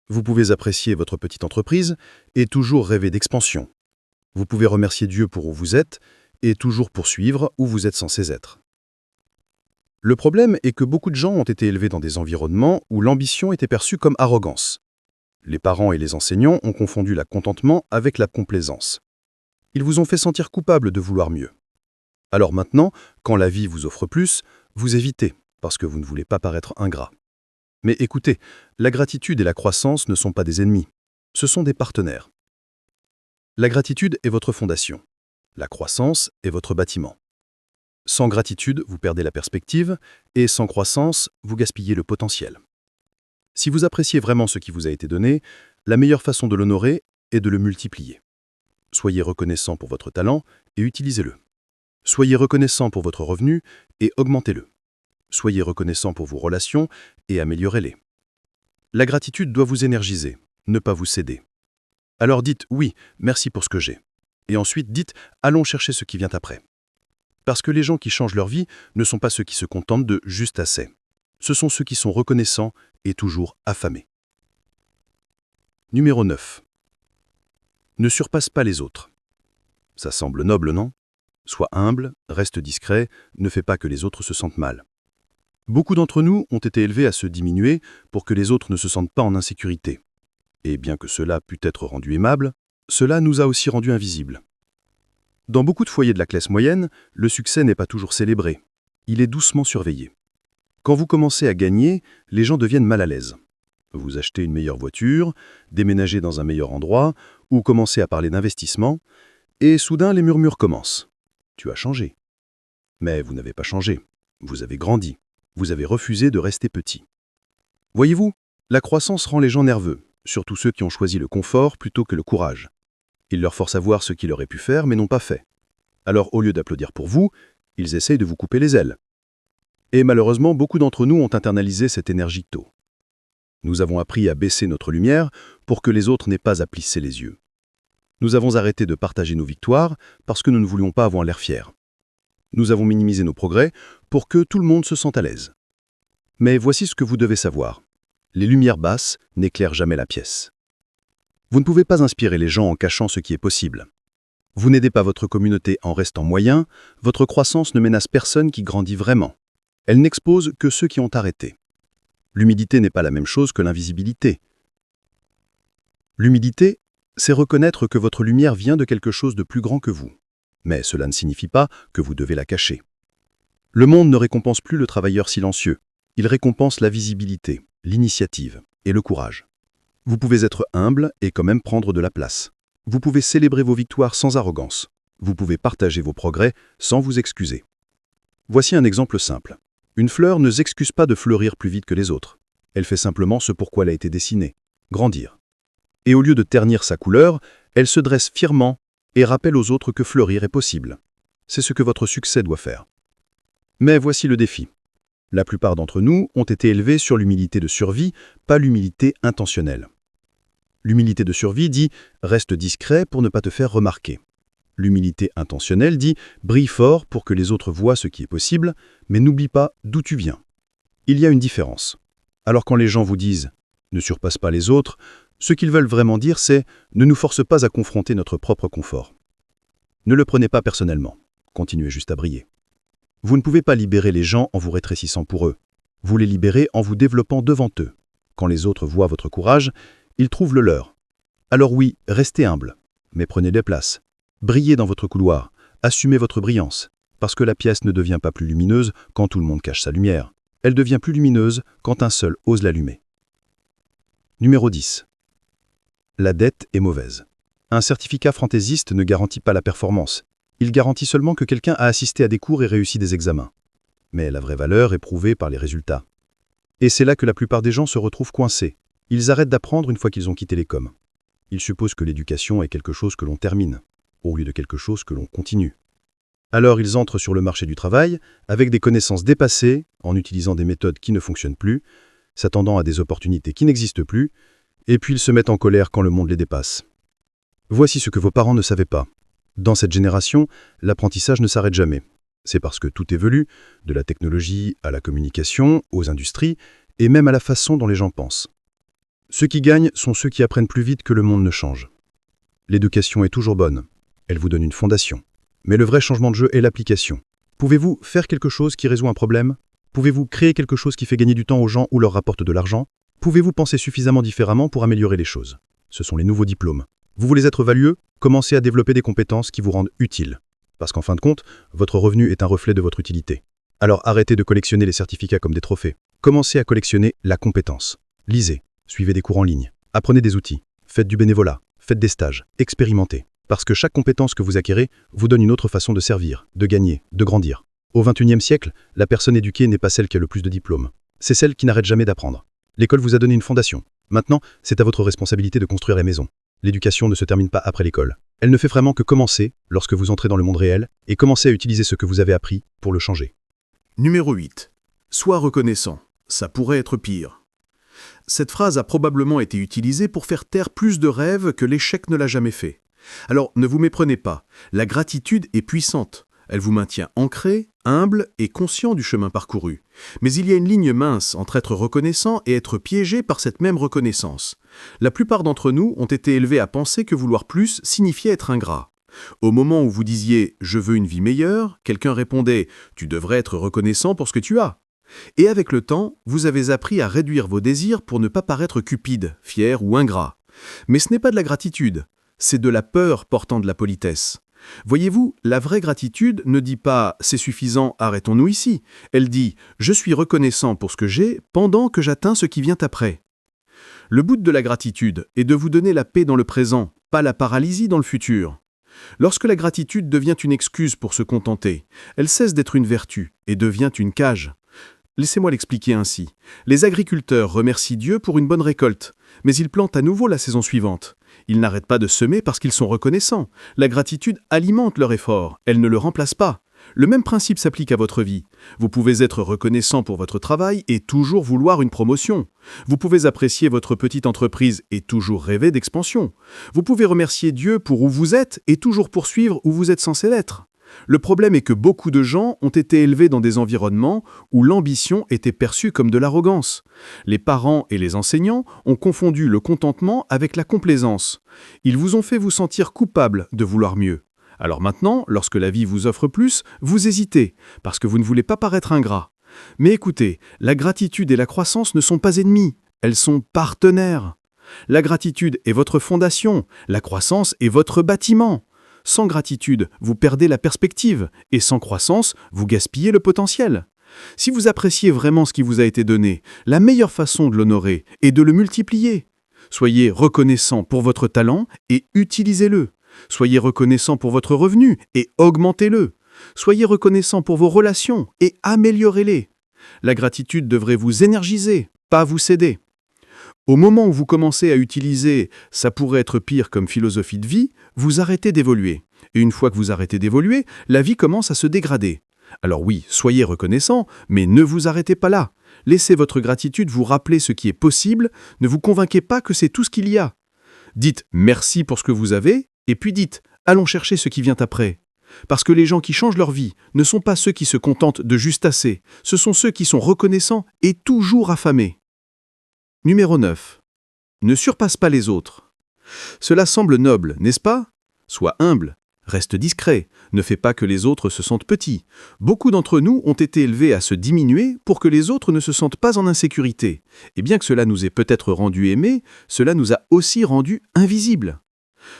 Vous pouvez apprécier votre petite entreprise et toujours rêver d'expansion. Vous pouvez remercier Dieu pour où vous êtes et toujours poursuivre où vous êtes censé être. Le problème est que beaucoup de gens ont été élevés dans des environnements où l'ambition était perçue comme arrogance. Les parents et les enseignants ont confondu la contentement avec la complaisance. Ils vous ont fait sentir coupable de vouloir mieux. Alors maintenant, quand la vie vous offre plus, vous évitez, parce que vous ne voulez pas paraître ingrat. Mais écoutez, la gratitude et la croissance ne sont pas des ennemis, ce sont des partenaires. La gratitude est votre fondation. La croissance est votre bâtiment. Sans gratitude, vous perdez la perspective, et sans croissance, vous gaspillez le potentiel. Si vous appréciez vraiment ce qui vous a été donné, la meilleure façon de l'honorer est de le multiplier. Soyez reconnaissant pour votre talent et utilisez-le. Soyez reconnaissant pour votre revenu et augmentez-le. Soyez reconnaissant pour vos relations et améliorez-les. La gratitude doit vous énergiser, ne pas vous céder. Alors dites « oui, merci pour ce que j'ai ». Et ensuite dites « allons chercher ce qui vient après ». Parce que les gens qui changent leur vie ne sont pas ceux qui se contentent de « juste assez ». Ce sont ceux qui sont reconnaissants et toujours affamés. Numéro 9. Ne surpasse pas les autres. Ça semble noble, non ? Sois humble, reste discret, ne fais pas que les autres se sentent mal. Beaucoup d'entre nous ont été élevés à se diminuer pour que les autres ne se sentent pas en insécurité. Et bien que cela pût être rendu aimable, cela nous a aussi rendus invisibles. Dans beaucoup de foyers de la classe moyenne, le succès n'est pas toujours célébré. Il est doucement surveillé. Quand vous commencez à gagner, les gens deviennent mal à l'aise. Vous achetez une meilleure voiture, déménagez dans un meilleur endroit, ou commencez à parler d'investissement, et soudain les murmures commencent. Tu as changé. Mais vous n'avez pas changé. Vous avez grandi. Vous avez refusé de rester petit. Voyez-vous, la croissance rend les gens nerveux, surtout ceux qui ont choisi le confort plutôt que le courage. Il leur force à voir ce qu'ils auraient pu faire mais n'ont pas fait. Alors au lieu d'applaudir pour vous, ils essayent de vous couper les ailes. Et malheureusement, beaucoup d'entre nous ont internalisé cette énergie tôt. Nous avons appris à baisser notre lumière pour que les autres n'aient pas à plisser les yeux. Nous avons arrêté de partager nos victoires parce que nous ne voulions pas avoir l'air fiers. Nous avons minimisé nos progrès pour que tout le monde se sente à l'aise. Mais voici ce que vous devez savoir. Les lumières basses n'éclairent jamais la pièce. Vous ne pouvez pas inspirer les gens en cachant ce qui est possible. Vous n'aidez pas votre communauté en restant moyen, votre croissance ne menace personne qui grandit vraiment. Elle n'expose que ceux qui ont arrêté. L'humilité n'est pas la même chose que l'invisibilité. L'humilité, c'est reconnaître que votre lumière vient de quelque chose de plus grand que vous. Mais cela ne signifie pas que vous devez la cacher. Le monde ne récompense plus le travailleur silencieux. Il récompense la visibilité, l'initiative et le courage. Vous pouvez être humble et quand même prendre de la place. Vous pouvez célébrer vos victoires sans arrogance. Vous pouvez partager vos progrès sans vous excuser. Voici un exemple simple. Une fleur ne s'excuse pas de fleurir plus vite que les autres. Elle fait simplement ce pourquoi elle a été dessinée, grandir. Et au lieu de ternir sa couleur, elle se dresse fièrement et rappelle aux autres que fleurir est possible. C'est ce que votre succès doit faire. Mais voici le défi. La plupart d'entre nous ont été élevés sur l'humilité de survie, pas l'humilité intentionnelle. L'humilité de survie dit « reste discret pour ne pas te faire remarquer ». L'humilité intentionnelle dit « brille fort pour que les autres voient ce qui est possible, mais n'oublie pas d'où tu viens ». Il y a une différence. Alors quand les gens vous disent « ne surpasse pas les autres », ce qu'ils veulent vraiment dire c'est « ne nous force pas à confronter notre propre confort ». Ne le prenez pas personnellement. Continuez juste à briller. Vous ne pouvez pas libérer les gens en vous rétrécissant pour eux. Vous les libérez en vous développant devant eux. Quand les autres voient votre courage, ils trouvent le leur. Alors oui, restez humble, mais prenez des places. Brillez dans votre couloir, assumez votre brillance, parce que la pièce ne devient pas plus lumineuse quand tout le monde cache sa lumière. Elle devient plus lumineuse quand un seul ose l'allumer. Numéro 10. La dette est mauvaise. Un certificat fantaisiste ne garantit pas la performance. Il garantit seulement que quelqu'un a assisté à des cours et réussi des examens. Mais la vraie valeur est prouvée par les résultats. Et c'est là que la plupart des gens se retrouvent coincés. Ils arrêtent d'apprendre une fois qu'ils ont quitté l'école. Ils supposent que l'éducation est quelque chose que l'on termine, au lieu de quelque chose que l'on continue. Alors ils entrent sur le marché du travail avec des connaissances dépassées, en utilisant des méthodes qui ne fonctionnent plus, s'attendant à des opportunités qui n'existent plus, et puis ils se mettent en colère quand le monde les dépasse. Voici ce que vos parents ne savaient pas. Dans cette génération, l'apprentissage ne s'arrête jamais. C'est parce que tout évolue, de la technologie à la communication, aux industries, et même à la façon dont les gens pensent. Ceux qui gagnent sont ceux qui apprennent plus vite que le monde ne change. L'éducation est toujours bonne. Elle vous donne une fondation. Mais le vrai changement de jeu est l'application. Pouvez-vous faire quelque chose qui résout un problème? Pouvez-vous créer quelque chose qui fait gagner du temps aux gens ou leur rapporte de l'argent? Pouvez-vous penser suffisamment différemment pour améliorer les choses? Ce sont les nouveaux diplômes. Vous voulez être valieux? Commencez à développer des compétences qui vous rendent utiles. Parce qu'en fin de compte, votre revenu est un reflet de votre utilité. Alors arrêtez de collectionner les certificats comme des trophées. Commencez à collectionner la compétence. Lisez, suivez des cours en ligne, apprenez des outils, faites du bénévolat, faites des stages, expérimentez. Parce que chaque compétence que vous acquérez vous donne une autre façon de servir, de gagner, de grandir. Au XXIe siècle, la personne éduquée n'est pas celle qui a le plus de diplômes. C'est celle qui n'arrête jamais d'apprendre. L'école vous a donné une fondation. Maintenant, c'est à votre responsabilité de construire la maison. L'éducation ne se termine pas après l'école. Elle ne fait vraiment que commencer lorsque vous entrez dans le monde réel et commencez à utiliser ce que vous avez appris pour le changer. Numéro 8. Sois reconnaissant. Ça pourrait être pire. Cette phrase a probablement été utilisée pour faire taire plus de rêves que l'échec ne l'a jamais fait. Alors, ne vous méprenez pas, la gratitude est puissante. Elle vous maintient ancré, humble et conscient du chemin parcouru. Mais il y a une ligne mince entre être reconnaissant et être piégé par cette même reconnaissance. La plupart d'entre nous ont été élevés à penser que vouloir plus signifiait être ingrat. Au moment où vous disiez « je veux une vie meilleure », quelqu'un répondait « tu devrais être reconnaissant pour ce que tu as ». Et avec le temps, vous avez appris à réduire vos désirs pour ne pas paraître cupide, fier ou ingrat. Mais ce n'est pas de la gratitude, c'est de la peur portant de la politesse. Voyez-vous, la vraie gratitude ne dit pas « c'est suffisant, arrêtons-nous ici ». Elle dit « je suis reconnaissant pour ce que j'ai pendant que j'atteins ce qui vient après ». Le but de la gratitude est de vous donner la paix dans le présent, pas la paralysie dans le futur. Lorsque la gratitude devient une excuse pour se contenter, elle cesse d'être une vertu et devient une cage. Laissez-moi l'expliquer ainsi. Les agriculteurs remercient Dieu pour une bonne récolte, mais ils plantent à nouveau la saison suivante. Ils n'arrêtent pas de semer parce qu'ils sont reconnaissants. La gratitude alimente leur effort, elle ne le remplace pas. Le même principe s'applique à votre vie. Vous pouvez être reconnaissant pour votre travail et toujours vouloir une promotion. Vous pouvez apprécier votre petite entreprise et toujours rêver d'expansion. Vous pouvez remercier Dieu pour où vous êtes et toujours poursuivre où vous êtes censé l'être. Le problème est que beaucoup de gens ont été élevés dans des environnements où l'ambition était perçue comme de l'arrogance. Les parents et les enseignants ont confondu le contentement avec la complaisance. Ils vous ont fait vous sentir coupable de vouloir mieux. Alors maintenant, lorsque la vie vous offre plus, vous hésitez, parce que vous ne voulez pas paraître ingrat. Mais écoutez, la gratitude et la croissance ne sont pas ennemies, elles sont partenaires. La gratitude est votre fondation, la croissance est votre bâtiment. Sans gratitude, vous perdez la perspective, et sans croissance, vous gaspillez le potentiel. Si vous appréciez vraiment ce qui vous a été donné, la meilleure façon de l'honorer est de le multiplier. Soyez reconnaissant pour votre talent et utilisez-le. Soyez reconnaissant pour votre revenu et augmentez-le. Soyez reconnaissant pour vos relations et améliorez-les. La gratitude devrait vous énergiser, pas vous céder. Au moment où vous commencez à utiliser « ça pourrait être pire » comme philosophie de vie, vous arrêtez d'évoluer. Et une fois que vous arrêtez d'évoluer, la vie commence à se dégrader. Alors oui, soyez reconnaissant, mais ne vous arrêtez pas là. Laissez votre gratitude vous rappeler ce qui est possible, ne vous convainquez pas que c'est tout ce qu'il y a. Dites « merci pour ce que vous avez » et puis dites « allons chercher ce qui vient après. Parce que les gens qui changent leur vie ne sont pas ceux qui se contentent de juste assez, ce sont ceux qui sont reconnaissants et toujours affamés. Numéro 9. Ne surpasse pas les autres. Cela semble noble, n'est-ce pas? Sois humble, reste discret, ne fais pas que les autres se sentent petits. Beaucoup d'entre nous ont été élevés à se diminuer pour que les autres ne se sentent pas en insécurité. Et bien que cela nous ait peut-être rendus aimés, cela nous a aussi rendus invisibles.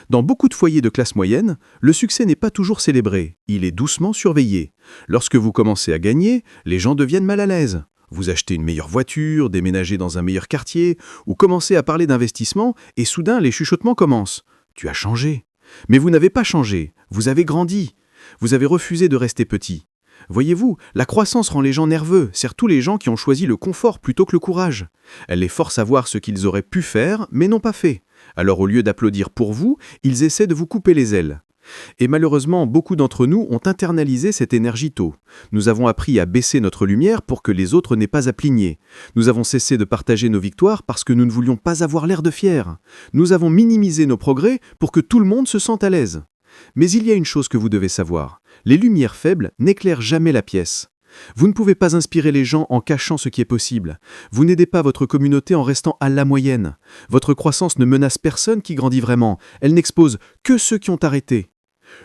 Dans beaucoup de foyers de classe moyenne, le succès n'est pas toujours célébré, il est doucement surveillé. Lorsque vous commencez à gagner, les gens deviennent mal à l'aise. Vous achetez une meilleure voiture, déménagez dans un meilleur quartier, ou commencez à parler d'investissement, et soudain les chuchotements commencent. Tu as changé. Mais vous n'avez pas changé, vous avez grandi. Vous avez refusé de rester petit. Voyez-vous, la croissance rend les gens nerveux, surtout les gens qui ont choisi le confort plutôt que le courage. Elle les force à voir ce qu'ils auraient pu faire, mais n'ont pas fait. Alors au lieu d'applaudir pour vous, ils essaient de vous couper les ailes. Et malheureusement, beaucoup d'entre nous ont internalisé cette énergie tôt. Nous avons appris à baisser notre lumière pour que les autres n'aient pas à pligner. Nous avons cessé de partager nos victoires parce que nous ne voulions pas avoir l'air de fiers. Nous avons minimisé nos progrès pour que tout le monde se sente à l'aise. Mais il y a une chose que vous devez savoir. Les lumières faibles n'éclairent jamais la pièce. Vous ne pouvez pas inspirer les gens en cachant ce qui est possible. Vous n'aidez pas votre communauté en restant à la moyenne. Votre croissance ne menace personne qui grandit vraiment. Elle n'expose que ceux qui ont arrêté.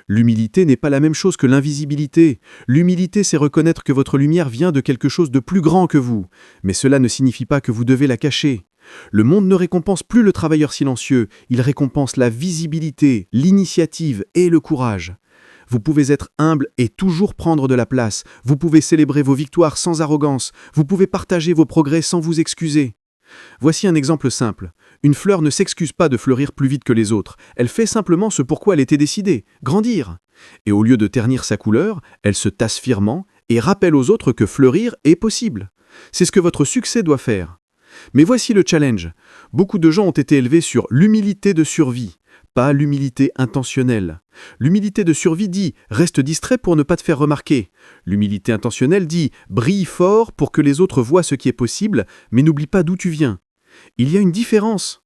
L'humilité n'est pas la même chose que l'invisibilité. L'humilité, c'est reconnaître que votre lumière vient de quelque chose de plus grand que vous. Mais cela ne signifie pas que vous devez la cacher. Le monde ne récompense plus le travailleur silencieux, il récompense la visibilité, l'initiative et le courage. Vous pouvez être humble et toujours prendre de la place. Vous pouvez célébrer vos victoires sans arrogance. Vous pouvez partager vos progrès sans vous excuser. Voici un exemple simple. Une fleur ne s'excuse pas de fleurir plus vite que les autres. Elle fait simplement ce pourquoi elle était décidée, grandir. Et au lieu de ternir sa couleur, elle se tasse fièrement et rappelle aux autres que fleurir est possible. C'est ce que votre succès doit faire. Mais voici le challenge. Beaucoup de gens ont été élevés sur l'humilité de survie, pas l'humilité intentionnelle. L'humilité de survie dit « reste distrait pour ne pas te faire remarquer ». L'humilité intentionnelle dit « brille fort pour que les autres voient ce qui est possible, mais n'oublie pas d'où tu viens ». Il y a une différence.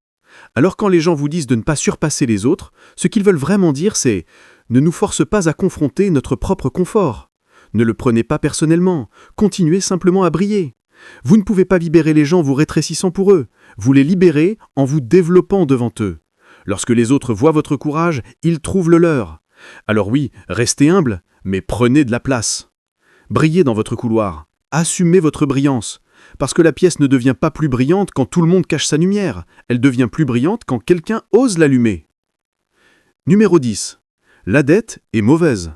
Alors quand les gens vous disent de ne pas surpasser les autres, ce qu'ils veulent vraiment dire c'est « ne nous force pas à confronter notre propre confort ». Ne le prenez pas personnellement, continuez simplement à briller. Vous ne pouvez pas libérer les gens vous rétrécissant pour eux, vous les libérez en vous développant devant eux. Lorsque les autres voient votre courage, ils trouvent le leur. Alors oui, restez humble, mais prenez de la place. Brillez dans votre couloir, assumez votre brillance, parce que la pièce ne devient pas plus brillante quand tout le monde cache sa lumière, elle devient plus brillante quand quelqu'un ose l'allumer. Numéro 10. La dette est mauvaise.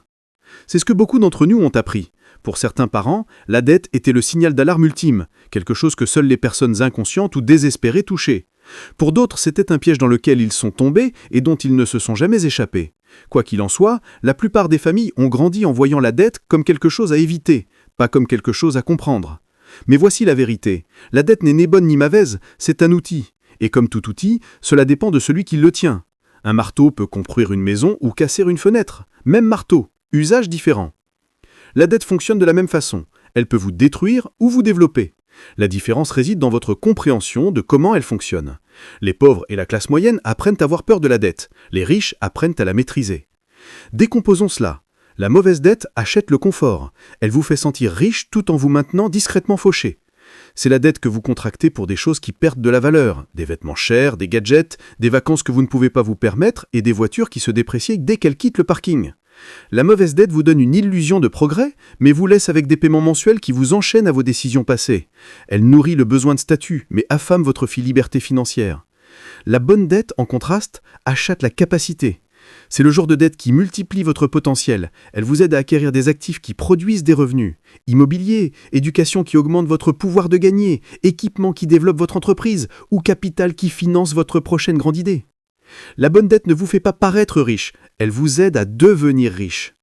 C'est ce que beaucoup d'entre nous ont appris. Pour certains parents, la dette était le signal d'alarme ultime, quelque chose que seules les personnes inconscientes ou désespérées touchaient. Pour d'autres, c'était un piège dans lequel ils sont tombés et dont ils ne se sont jamais échappés. Quoi qu'il en soit, la plupart des familles ont grandi en voyant la dette comme quelque chose à éviter, pas comme quelque chose à comprendre. Mais voici la vérité. La dette n'est ni bonne ni mauvaise, c'est un outil. Et comme tout outil, cela dépend de celui qui le tient. Un marteau peut construire une maison ou casser une fenêtre. Même marteau, usage différent. La dette fonctionne de la même façon. Elle peut vous détruire ou vous développer. La différence réside dans votre compréhension de comment elle fonctionne. Les pauvres et la classe moyenne apprennent à avoir peur de la dette. Les riches apprennent à la maîtriser. Décomposons cela. La mauvaise dette achète le confort. Elle vous fait sentir riche tout en vous maintenant discrètement fauché. C'est la dette que vous contractez pour des choses qui perdent de la valeur. Des vêtements chers, des gadgets, des vacances que vous ne pouvez pas vous permettre et des voitures qui se déprécient dès qu'elles quittent le parking. La mauvaise dette vous donne une illusion de progrès, mais vous laisse avec des paiements mensuels qui vous enchaînent à vos décisions passées. Elle nourrit le besoin de statut, mais affame votre liberté financière. La bonne dette, en contraste, achète la capacité. C'est le genre de dette qui multiplie votre potentiel. Elle vous aide à acquérir des actifs qui produisent des revenus. Immobilier, éducation qui augmente votre pouvoir de gagner, équipement qui développe votre entreprise, ou capital qui finance votre prochaine grande idée. La bonne dette ne vous fait pas paraître riche, elle vous aide à devenir riche.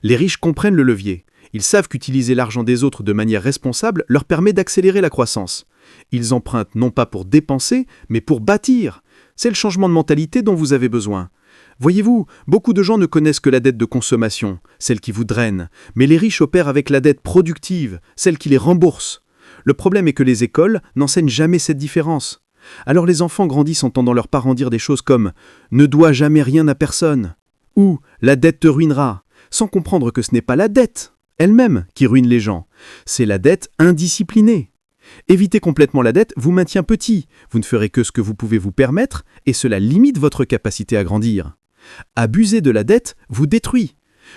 Les riches comprennent le levier. Ils savent qu'utiliser l'argent des autres de manière responsable leur permet d'accélérer la croissance. Ils empruntent non pas pour dépenser, mais pour bâtir. C'est le changement de mentalité dont vous avez besoin. Voyez-vous, beaucoup de gens ne connaissent que la dette de consommation, celle qui vous draine, mais les riches opèrent avec la dette productive, celle qui les rembourse. Le problème est que les écoles n'enseignent jamais cette différence. Alors les enfants grandissent en entendant leurs parents dire des choses comme « ne dois jamais rien à personne » Ou « la dette te ruinera », sans comprendre que ce n'est pas la dette elle-même qui ruine les gens, c'est la dette indisciplinée. Éviter complètement la dette vous maintient petit, vous ne ferez que ce que vous pouvez vous permettre et cela limite votre capacité à grandir. Abuser de la dette vous détruit.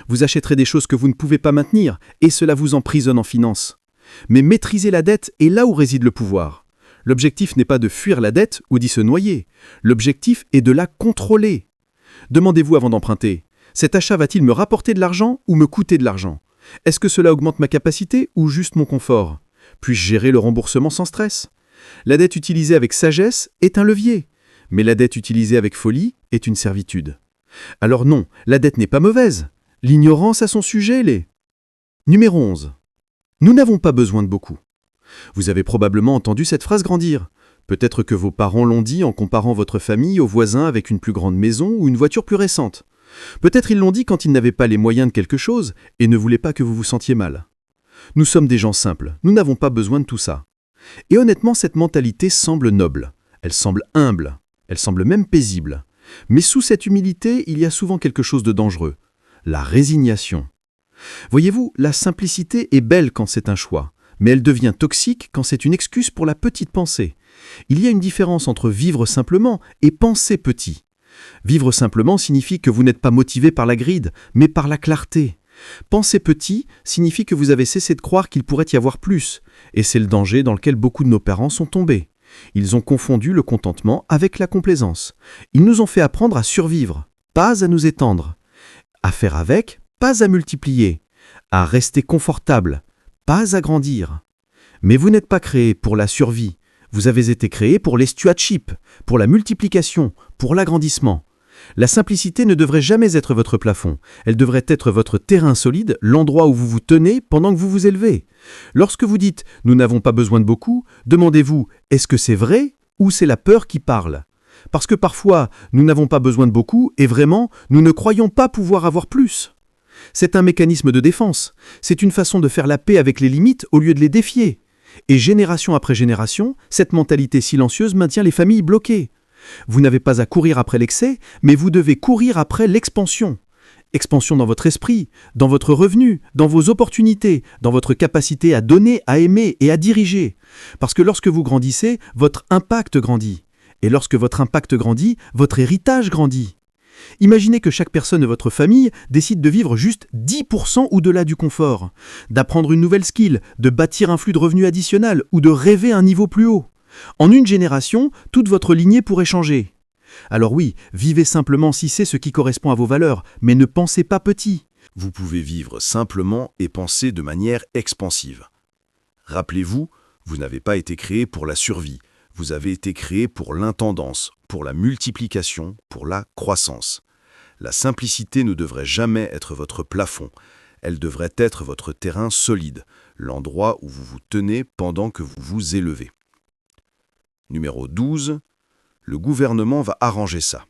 Vous achèterez des choses que vous ne pouvez pas maintenir et cela vous emprisonne en finance. Mais maîtriser la dette est là où réside le pouvoir. L'objectif n'est pas de fuir la dette ou d'y se noyer. L'objectif est de la contrôler. Demandez-vous avant d'emprunter, cet achat va-t-il me rapporter de l'argent ou me coûter de l'argent ? Est-ce que cela augmente ma capacité ou juste mon confort ? Puis-je gérer le remboursement sans stress ? La dette utilisée avec sagesse est un levier, mais la dette utilisée avec folie est une servitude. Alors non, la dette n'est pas mauvaise. L'ignorance à son sujet l'est. Numéro 11. Nous n'avons pas besoin de beaucoup. Vous avez probablement entendu cette phrase grandir. Peut-être que vos parents l'ont dit en comparant votre famille aux voisins avec une plus grande maison ou une voiture plus récente. Peut-être ils l'ont dit quand ils n'avaient pas les moyens de quelque chose et ne voulaient pas que vous vous sentiez mal. Nous sommes des gens simples, nous n'avons pas besoin de tout ça. Et honnêtement, cette mentalité semble noble, elle semble humble, elle semble même paisible. Mais sous cette humilité, il y a souvent quelque chose de dangereux, la résignation. Voyez-vous, la simplicité est belle quand c'est un choix, mais elle devient toxique quand c'est une excuse pour la petite pensée. Il y a une différence entre vivre simplement et penser petit. Vivre simplement signifie que vous n'êtes pas motivé par la gride, mais par la clarté. Penser petit signifie que vous avez cessé de croire qu'il pourrait y avoir plus, et c'est le danger dans lequel beaucoup de nos parents sont tombés. Ils ont confondu le contentement avec la complaisance. Ils nous ont fait apprendre à survivre, pas à nous étendre, à faire avec, pas à multiplier, à rester confortable, pas à grandir. Mais vous n'êtes pas créé pour la survie. Vous avez été créé pour les stewardship, pour la multiplication, pour l'agrandissement. La simplicité ne devrait jamais être votre plafond. Elle devrait être votre terrain solide, l'endroit où vous vous tenez pendant que vous vous élevez. Lorsque vous dites « nous n'avons pas besoin de beaucoup », demandez-vous « est-ce que c'est vrai ou c'est la peur qui parle ?» Parce que parfois, nous n'avons pas besoin de beaucoup et vraiment, nous ne croyons pas pouvoir avoir plus. C'est un mécanisme de défense. C'est une façon de faire la paix avec les limites au lieu de les défier. Et génération après génération, cette mentalité silencieuse maintient les familles bloquées. Vous n'avez pas à courir après l'excès, mais vous devez courir après l'expansion. Expansion dans votre esprit, dans votre revenu, dans vos opportunités, dans votre capacité à donner, à aimer et à diriger. Parce que lorsque vous grandissez, votre impact grandit. Et lorsque votre impact grandit, votre héritage grandit. Imaginez que chaque personne de votre famille décide de vivre juste 10% au-delà du confort, d'apprendre une nouvelle skill, de bâtir un flux de revenus additionnel ou de rêver un niveau plus haut. En une génération, toute votre lignée pourrait changer. Alors oui, vivez simplement si c'est ce qui correspond à vos valeurs, mais ne pensez pas petit. Vous pouvez vivre simplement et penser de manière expansive. Rappelez-vous, vous n'avez pas été créé pour la survie. Vous avez été créé pour l'intendance, pour la multiplication, pour la croissance. La simplicité ne devrait jamais être votre plafond. Elle devrait être votre terrain solide, l'endroit où vous vous tenez pendant que vous vous élevez. Numéro 12. Le gouvernement va arranger ça.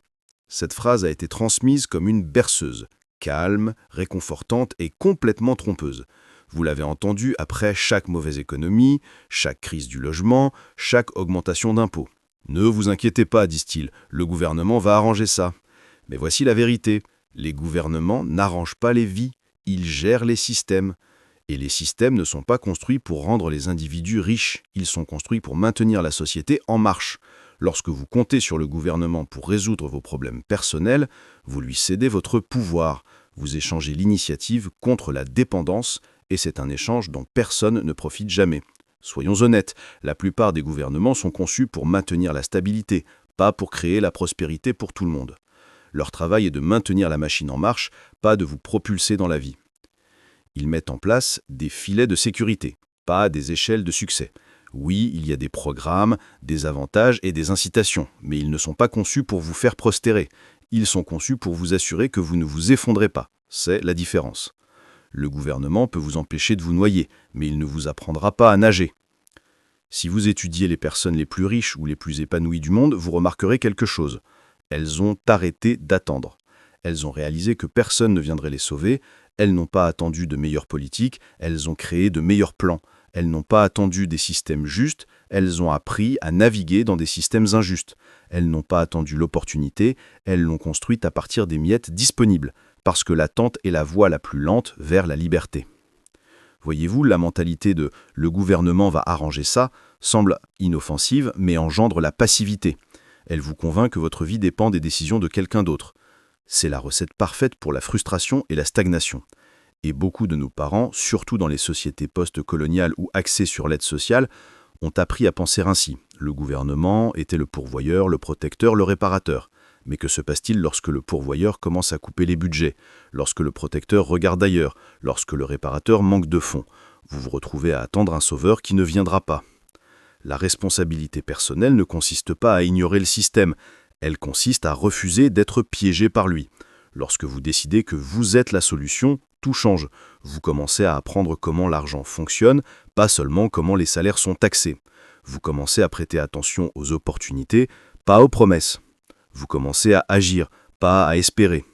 Cette phrase a été transmise comme une berceuse, calme, réconfortante et complètement trompeuse. Vous l'avez entendu après chaque mauvaise économie, chaque crise du logement, chaque augmentation d'impôts. Ne vous inquiétez pas, disent-ils, le gouvernement va arranger ça. Mais voici la vérité, les gouvernements n'arrangent pas les vies, ils gèrent les systèmes. Et les systèmes ne sont pas construits pour rendre les individus riches, ils sont construits pour maintenir la société en marche. Lorsque vous comptez sur le gouvernement pour résoudre vos problèmes personnels, vous lui cédez votre pouvoir, vous échangez l'initiative contre la dépendance, et c'est un échange dont personne ne profite jamais. Soyons honnêtes, la plupart des gouvernements sont conçus pour maintenir la stabilité, pas pour créer la prospérité pour tout le monde. Leur travail est de maintenir la machine en marche, pas de vous propulser dans la vie. Ils mettent en place des filets de sécurité, pas des échelles de succès. Oui, il y a des programmes, des avantages et des incitations, mais ils ne sont pas conçus pour vous faire prospérer. Ils sont conçus pour vous assurer que vous ne vous effondrez pas. C'est la différence. Le gouvernement peut vous empêcher de vous noyer, mais il ne vous apprendra pas à nager. Si vous étudiez les personnes les plus riches ou les plus épanouies du monde, vous remarquerez quelque chose. Elles ont arrêté d'attendre. Elles ont réalisé que personne ne viendrait les sauver, elles n'ont pas attendu de meilleures politiques, elles ont créé de meilleurs plans. Elles n'ont pas attendu des systèmes justes, elles ont appris à naviguer dans des systèmes injustes. Elles n'ont pas attendu l'opportunité, elles l'ont construite à partir des miettes disponibles, parce que l'attente est la voie la plus lente vers la liberté. Voyez-vous, la mentalité de « le gouvernement va arranger ça » semble inoffensive, mais engendre la passivité. Elle vous convainc que votre vie dépend des décisions de quelqu'un d'autre. C'est la recette parfaite pour la frustration et la stagnation. Et beaucoup de nos parents, surtout dans les sociétés post-coloniales ou axées sur l'aide sociale, ont appris à penser ainsi. Le gouvernement était le pourvoyeur, le protecteur, le réparateur. Mais que se passe-t-il lorsque le pourvoyeur commence à couper les budgets, lorsque le protecteur regarde ailleurs, lorsque le réparateur manque de fonds? Vous vous retrouvez à attendre un sauveur qui ne viendra pas. La responsabilité personnelle ne consiste pas à ignorer le système, elle consiste à refuser d'être piégé par lui. Lorsque vous décidez que vous êtes la solution, tout change. Vous commencez à apprendre comment l'argent fonctionne, pas seulement comment les salaires sont taxés. Vous commencez à prêter attention aux opportunités, pas aux promesses. Vous commencez à agir, pas à espérer.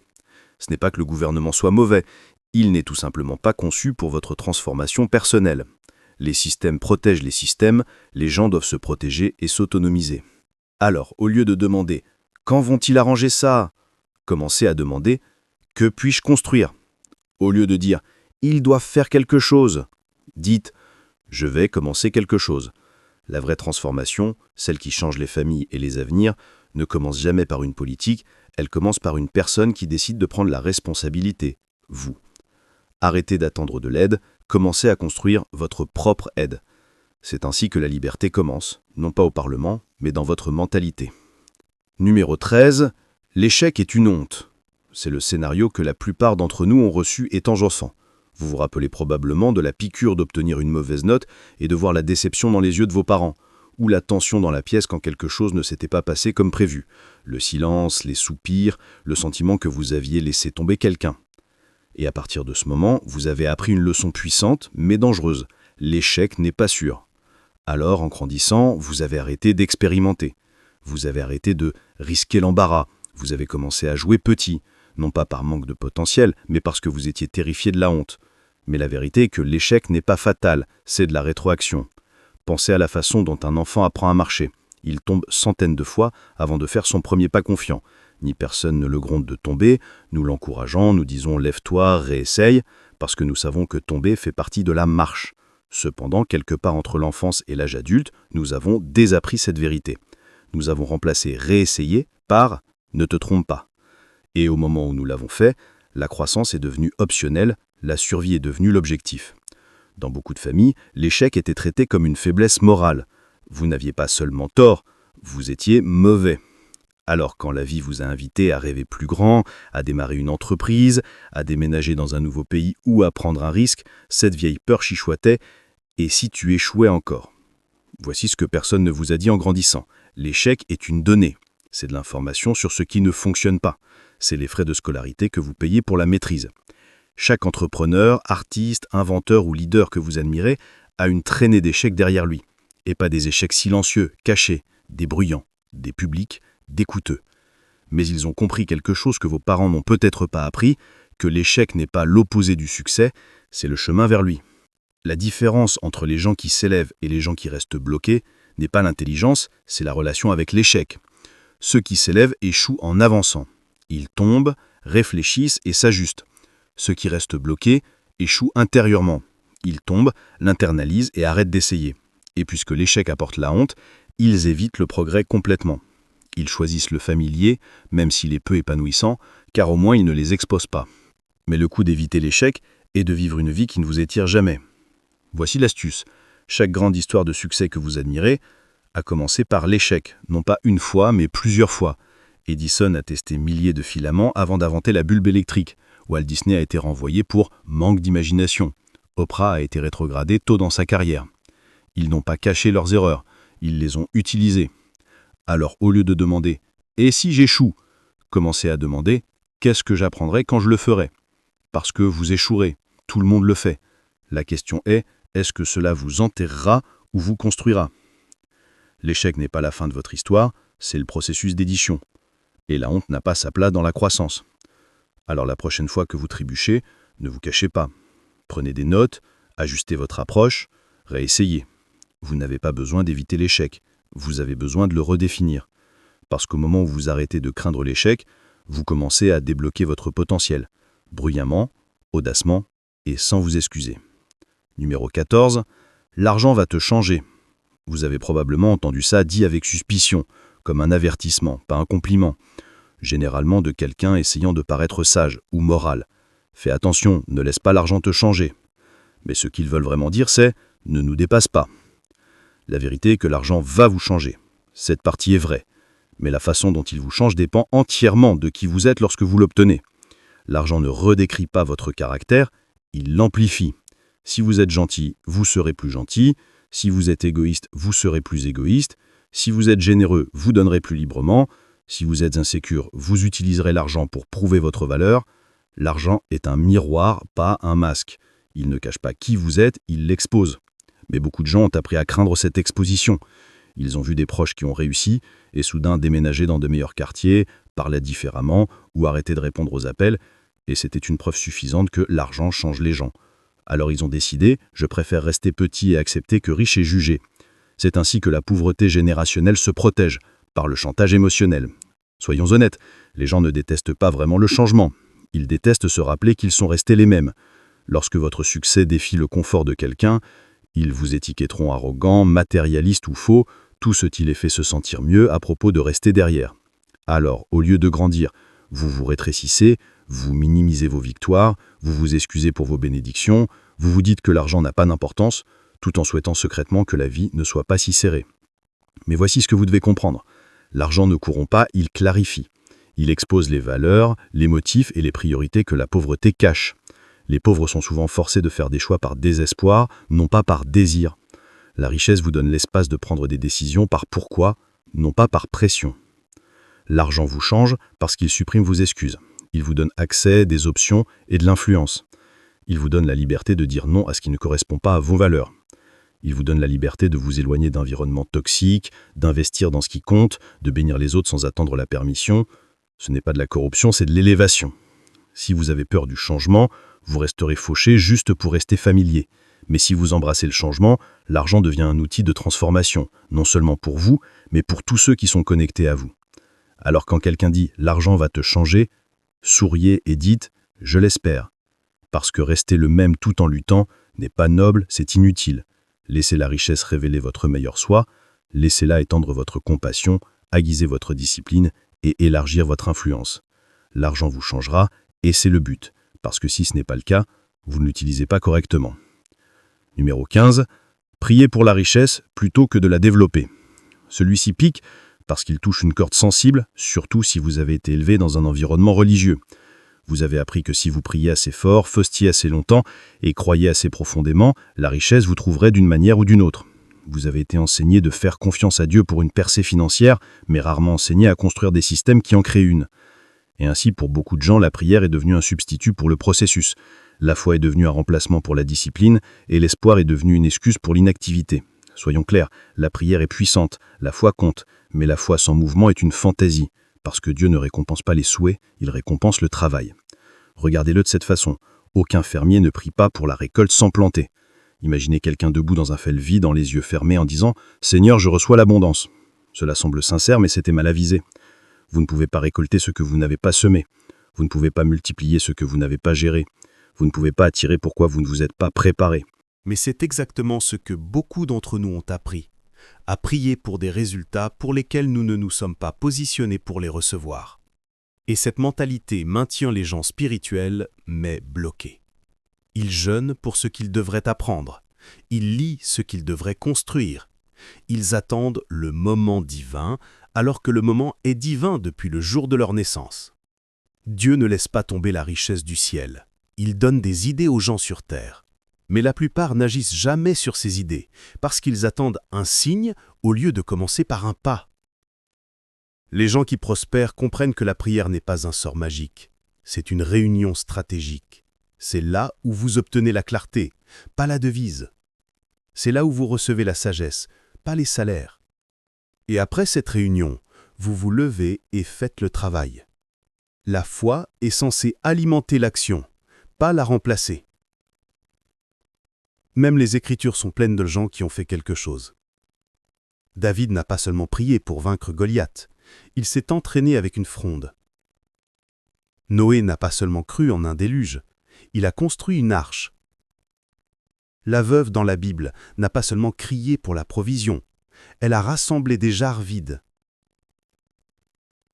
Ce n'est pas que le gouvernement soit mauvais, il n'est tout simplement pas conçu pour votre transformation personnelle. Les systèmes protègent les systèmes, les gens doivent se protéger et s'autonomiser. Alors, au lieu de demander « Quand vont-ils arranger ça ?», commencez à demander « Que puis-je construire ?» Au lieu de dire « Ils doivent faire quelque chose », dites « Je vais commencer quelque chose ». La vraie transformation, celle qui change les familles et les avenirs, ne commence jamais par une politique, elle commence par une personne qui décide de prendre la responsabilité, vous. Arrêtez d'attendre de l'aide, commencez à construire votre propre aide. C'est ainsi que la liberté commence, non pas au Parlement, mais dans votre mentalité. Numéro 13, l'échec est une honte. C'est le scénario que la plupart d'entre nous ont reçu étant enfants. Vous vous rappelez probablement de la piqûre d'obtenir une mauvaise note et de voir la déception dans les yeux de vos parents, ou la tension dans la pièce quand quelque chose ne s'était pas passé comme prévu, le silence, les soupirs, le sentiment que vous aviez laissé tomber quelqu'un. Et à partir de ce moment, vous avez appris une leçon puissante, mais dangereuse. L'échec n'est pas sûr. Alors, en grandissant, vous avez arrêté d'expérimenter. Vous avez arrêté de risquer l'embarras. Vous avez commencé à jouer petit, non pas par manque de potentiel, mais parce que vous étiez terrifié de la honte. Mais la vérité est que l'échec n'est pas fatal, c'est de la rétroaction. Pensez à la façon dont un enfant apprend à marcher. Il tombe centaines de fois avant de faire son premier pas confiant. Ni personne ne le gronde de tomber, nous l'encourageons, nous disons « lève-toi, réessaye », parce que nous savons que tomber fait partie de la marche. Cependant, quelque part entre l'enfance et l'âge adulte, nous avons désappris cette vérité. Nous avons remplacé « réessayer » par « ne te trompe pas ». Et au moment où nous l'avons fait, la croissance est devenue optionnelle, la survie est devenue l'objectif. Dans beaucoup de familles, l'échec était traité comme une faiblesse morale. Vous n'aviez pas seulement tort, vous étiez mauvais. Alors quand la vie vous a invité à rêver plus grand, à démarrer une entreprise, à déménager dans un nouveau pays ou à prendre un risque, cette vieille peur chichotait « et si tu échouais encore ?» Voici ce que personne ne vous a dit en grandissant. L'échec est une donnée. C'est de l'information sur ce qui ne fonctionne pas. C'est les frais de scolarité que vous payez pour la maîtrise. Chaque entrepreneur, artiste, inventeur ou leader que vous admirez a une traînée d'échecs derrière lui. Et pas des échecs silencieux, cachés, des bruyants, des publics, des coûteux. Mais ils ont compris quelque chose que vos parents n'ont peut-être pas appris, que l'échec n'est pas l'opposé du succès, c'est le chemin vers lui. La différence entre les gens qui s'élèvent et les gens qui restent bloqués n'est pas l'intelligence, c'est la relation avec l'échec. Ceux qui s'élèvent échouent en avançant. Ils tombent, réfléchissent et s'ajustent. Ceux qui restent bloqués échouent intérieurement. Ils tombent, l'internalisent et arrêtent d'essayer. Et puisque l'échec apporte la honte, ils évitent le progrès complètement. Ils choisissent le familier, même s'il est peu épanouissant, car au moins il ne les expose pas. Mais le coût d'éviter l'échec est de vivre une vie qui ne vous étire jamais. Voici l'astuce. Chaque grande histoire de succès que vous admirez a commencé par l'échec, non pas une fois, mais plusieurs fois. Edison a testé milliers de filaments avant d'inventer la bulbe électrique. Walt Disney a été renvoyé pour manque d'imagination. Oprah a été rétrogradée tôt dans sa carrière. Ils n'ont pas caché leurs erreurs, ils les ont utilisées. Alors au lieu de demander « et si j'échoue ?», commencez à demander « qu'est-ce que j'apprendrai quand je le ferai ?» Parce que vous échouerez, tout le monde le fait. La question est « est-ce que cela vous enterrera ou vous construira ?» L'échec n'est pas la fin de votre histoire, c'est le processus d'édition. Et la honte n'a pas sa place dans la croissance. Alors la prochaine fois que vous trébuchez, ne vous cachez pas. Prenez des notes, ajustez votre approche, Réessayez. Vous n'avez pas besoin d'éviter l'échec, vous avez besoin de le redéfinir. Parce qu'au moment où vous arrêtez de craindre l'échec, vous commencez à débloquer votre potentiel, bruyamment, audacement et sans vous excuser. Numéro 14, l'argent va te changer. Vous avez probablement entendu ça dit avec suspicion, comme un avertissement, pas un compliment. Généralement de quelqu'un essayant de paraître sage ou moral. Fais attention, ne laisse pas l'argent te changer. Mais ce qu'ils veulent vraiment dire, c'est « ne nous dépasse pas ». La vérité est que l'argent va vous changer. Cette partie est vraie. Mais la façon dont il vous change dépend entièrement de qui vous êtes lorsque vous l'obtenez. L'argent ne redécrit pas votre caractère, il l'amplifie. Si vous êtes gentil, vous serez plus gentil. Si vous êtes égoïste, vous serez plus égoïste. Si vous êtes généreux, vous donnerez plus librement. Si vous êtes insécure, vous utiliserez l'argent pour prouver votre valeur. L'argent est un miroir, pas un masque. Il ne cache pas qui vous êtes, il l'expose. Mais beaucoup de gens ont appris à craindre cette exposition. Ils ont vu des proches qui ont réussi et soudain déménagé dans de meilleurs quartiers, parlaient différemment ou arrêtaient de répondre aux appels, et c'était une preuve suffisante que l'argent change les gens. Alors ils ont décidé, je préfère rester petit et accepter que riche et jugé. C'est ainsi que la pauvreté générationnelle se protège, par le chantage émotionnel. Soyons honnêtes, les gens ne détestent pas vraiment le changement. Ils détestent se rappeler qu'ils sont restés les mêmes. Lorsque votre succès défie le confort de quelqu'un, ils vous étiqueteront arrogant, matérialiste ou faux, tout ce qui les fait se sentir mieux à propos de rester derrière. Alors, au lieu de grandir, vous vous rétrécissez, vous minimisez vos victoires, vous vous excusez pour vos bénédictions, vous vous dites que l'argent n'a pas d'importance, tout en souhaitant secrètement que la vie ne soit pas si serrée. Mais voici ce que vous devez comprendre. L'argent ne corrompt pas, il clarifie. Il expose les valeurs, les motifs et les priorités que la pauvreté cache. Les pauvres sont souvent forcés de faire des choix par désespoir, non pas par désir. La richesse vous donne l'espace de prendre des décisions par pourquoi, non pas par pression. L'argent vous change parce qu'il supprime vos excuses. Il vous donne accès, des options et de l'influence. Il vous donne la liberté de dire non à ce qui ne correspond pas à vos valeurs. Il vous donne la liberté de vous éloigner d'environnements toxiques, d'investir dans ce qui compte, de bénir les autres sans attendre la permission. Ce n'est pas de la corruption, c'est de l'élévation. Si vous avez peur du changement, vous resterez fauché juste pour rester familier. Mais si vous embrassez le changement, l'argent devient un outil de transformation, non seulement pour vous, mais pour tous ceux qui sont connectés à vous. Alors quand quelqu'un dit « l'argent va te changer », souriez et dites « je l'espère ». Parce que rester le même tout en luttant n'est pas noble, c'est inutile. Laissez la richesse révéler votre meilleur soi, laissez-la étendre votre compassion, aiguiser votre discipline et élargir votre influence. L'argent vous changera et c'est le but, parce que si ce n'est pas le cas, vous ne l'utilisez pas correctement. Numéro 15. Priez pour la richesse plutôt que de la développer. Celui-ci pique parce qu'il touche une corde sensible, surtout si vous avez été élevé dans un environnement religieux. Vous avez appris que si vous priez assez fort, faustiez assez longtemps et croyez assez profondément, la richesse vous trouverait d'une manière ou d'une autre. Vous avez été enseigné de faire confiance à Dieu pour une percée financière, mais rarement enseigné à construire des systèmes qui en créent une. Et ainsi, pour beaucoup de gens, la prière est devenue un substitut pour le processus. La foi est devenue un remplacement pour la discipline et l'espoir est devenu une excuse pour l'inactivité. Soyons clairs, la prière est puissante, la foi compte, mais la foi sans mouvement est une fantaisie, parce que Dieu ne récompense pas les souhaits, il récompense le travail. Regardez-le de cette façon, aucun fermier ne prie pas pour la récolte sans planter. Imaginez quelqu'un debout dans un feld vide, les yeux fermés, en disant « Seigneur, je reçois l'abondance ». Cela semble sincère, mais c'était mal avisé. Vous ne pouvez pas récolter ce que vous n'avez pas semé. Vous ne pouvez pas multiplier ce que vous n'avez pas géré. Vous ne pouvez pas attirer pourquoi vous ne vous êtes pas préparé. Mais c'est exactement ce que beaucoup d'entre nous ont appris, à prier pour des résultats pour lesquels nous ne nous sommes pas positionnés pour les recevoir. Et cette mentalité maintient les gens spirituels, mais bloqués. Ils jeûnent pour ce qu'ils devraient apprendre. Ils lient ce qu'ils devraient construire. Ils attendent le moment divin, alors que le moment est divin depuis le jour de leur naissance. Dieu ne laisse pas tomber la richesse du ciel. Il donne des idées aux gens sur terre. Mais la plupart n'agissent jamais sur ces idées, parce qu'ils attendent un signe au lieu de commencer par un pas. Les gens qui prospèrent comprennent que la prière n'est pas un sort magique, c'est une réunion stratégique. C'est là où vous obtenez la clarté, pas la devise. C'est là où vous recevez la sagesse, pas les salaires. Et après cette réunion, vous vous levez et faites le travail. La foi est censée alimenter l'action, pas la remplacer. Même les Écritures sont pleines de gens qui ont fait quelque chose. David n'a pas seulement prié pour vaincre Goliath, il s'est entraîné avec une fronde. Noé n'a pas seulement cru en un déluge, il a construit une arche. La veuve dans la Bible n'a pas seulement crié pour la provision, elle a rassemblé des jarres vides.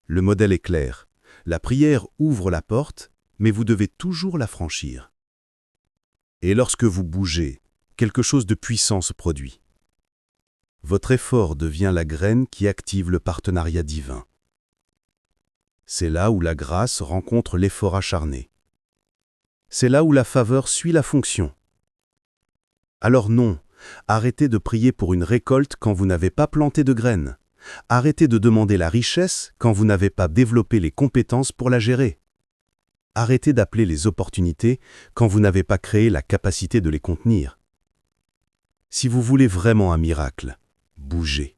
Le modèle est clair, la prière ouvre la porte, mais vous devez toujours la franchir. Et lorsque vous bougez, quelque chose de puissant se produit. Votre effort devient la graine qui active le partenariat divin. C'est là où la grâce rencontre l'effort acharné. C'est là où la faveur suit la fonction. Alors non, arrêtez de prier pour une récolte quand vous n'avez pas planté de graines. Arrêtez de demander la richesse quand vous n'avez pas développé les compétences pour la gérer. Arrêtez d'appeler les opportunités quand vous n'avez pas créé la capacité de les contenir. Si vous voulez vraiment un miracle, bougez.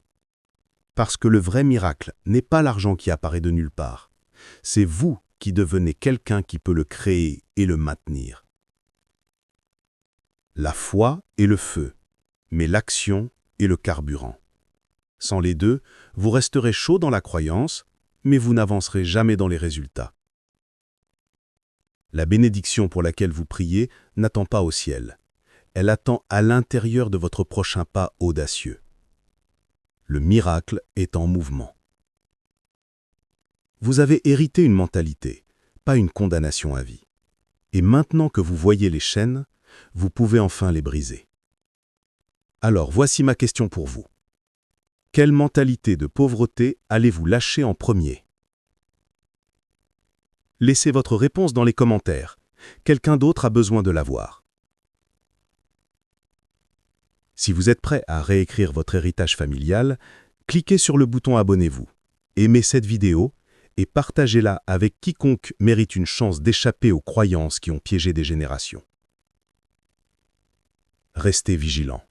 Parce que le vrai miracle n'est pas l'argent qui apparaît de nulle part. C'est vous qui devenez quelqu'un qui peut le créer et le maintenir. La foi est le feu, mais l'action est le carburant. Sans les deux, vous resterez chaud dans la croyance, mais vous n'avancerez jamais dans les résultats. La bénédiction pour laquelle vous priez n'attend pas au ciel. Elle attend à l'intérieur de votre prochain pas audacieux. Le miracle est en mouvement. Vous avez hérité une mentalité, pas une condamnation à vie. Et maintenant que vous voyez les chaînes, vous pouvez enfin les briser. Alors voici ma question pour vous. Quelle mentalité de pauvreté allez-vous lâcher en premier? Laissez votre réponse dans les commentaires. Quelqu'un d'autre a besoin de la voir. Si vous êtes prêt à réécrire votre héritage familial, cliquez sur le bouton Abonnez-vous, aimez cette vidéo et partagez-la avec quiconque mérite une chance d'échapper aux croyances qui ont piégé des générations. Restez vigilants.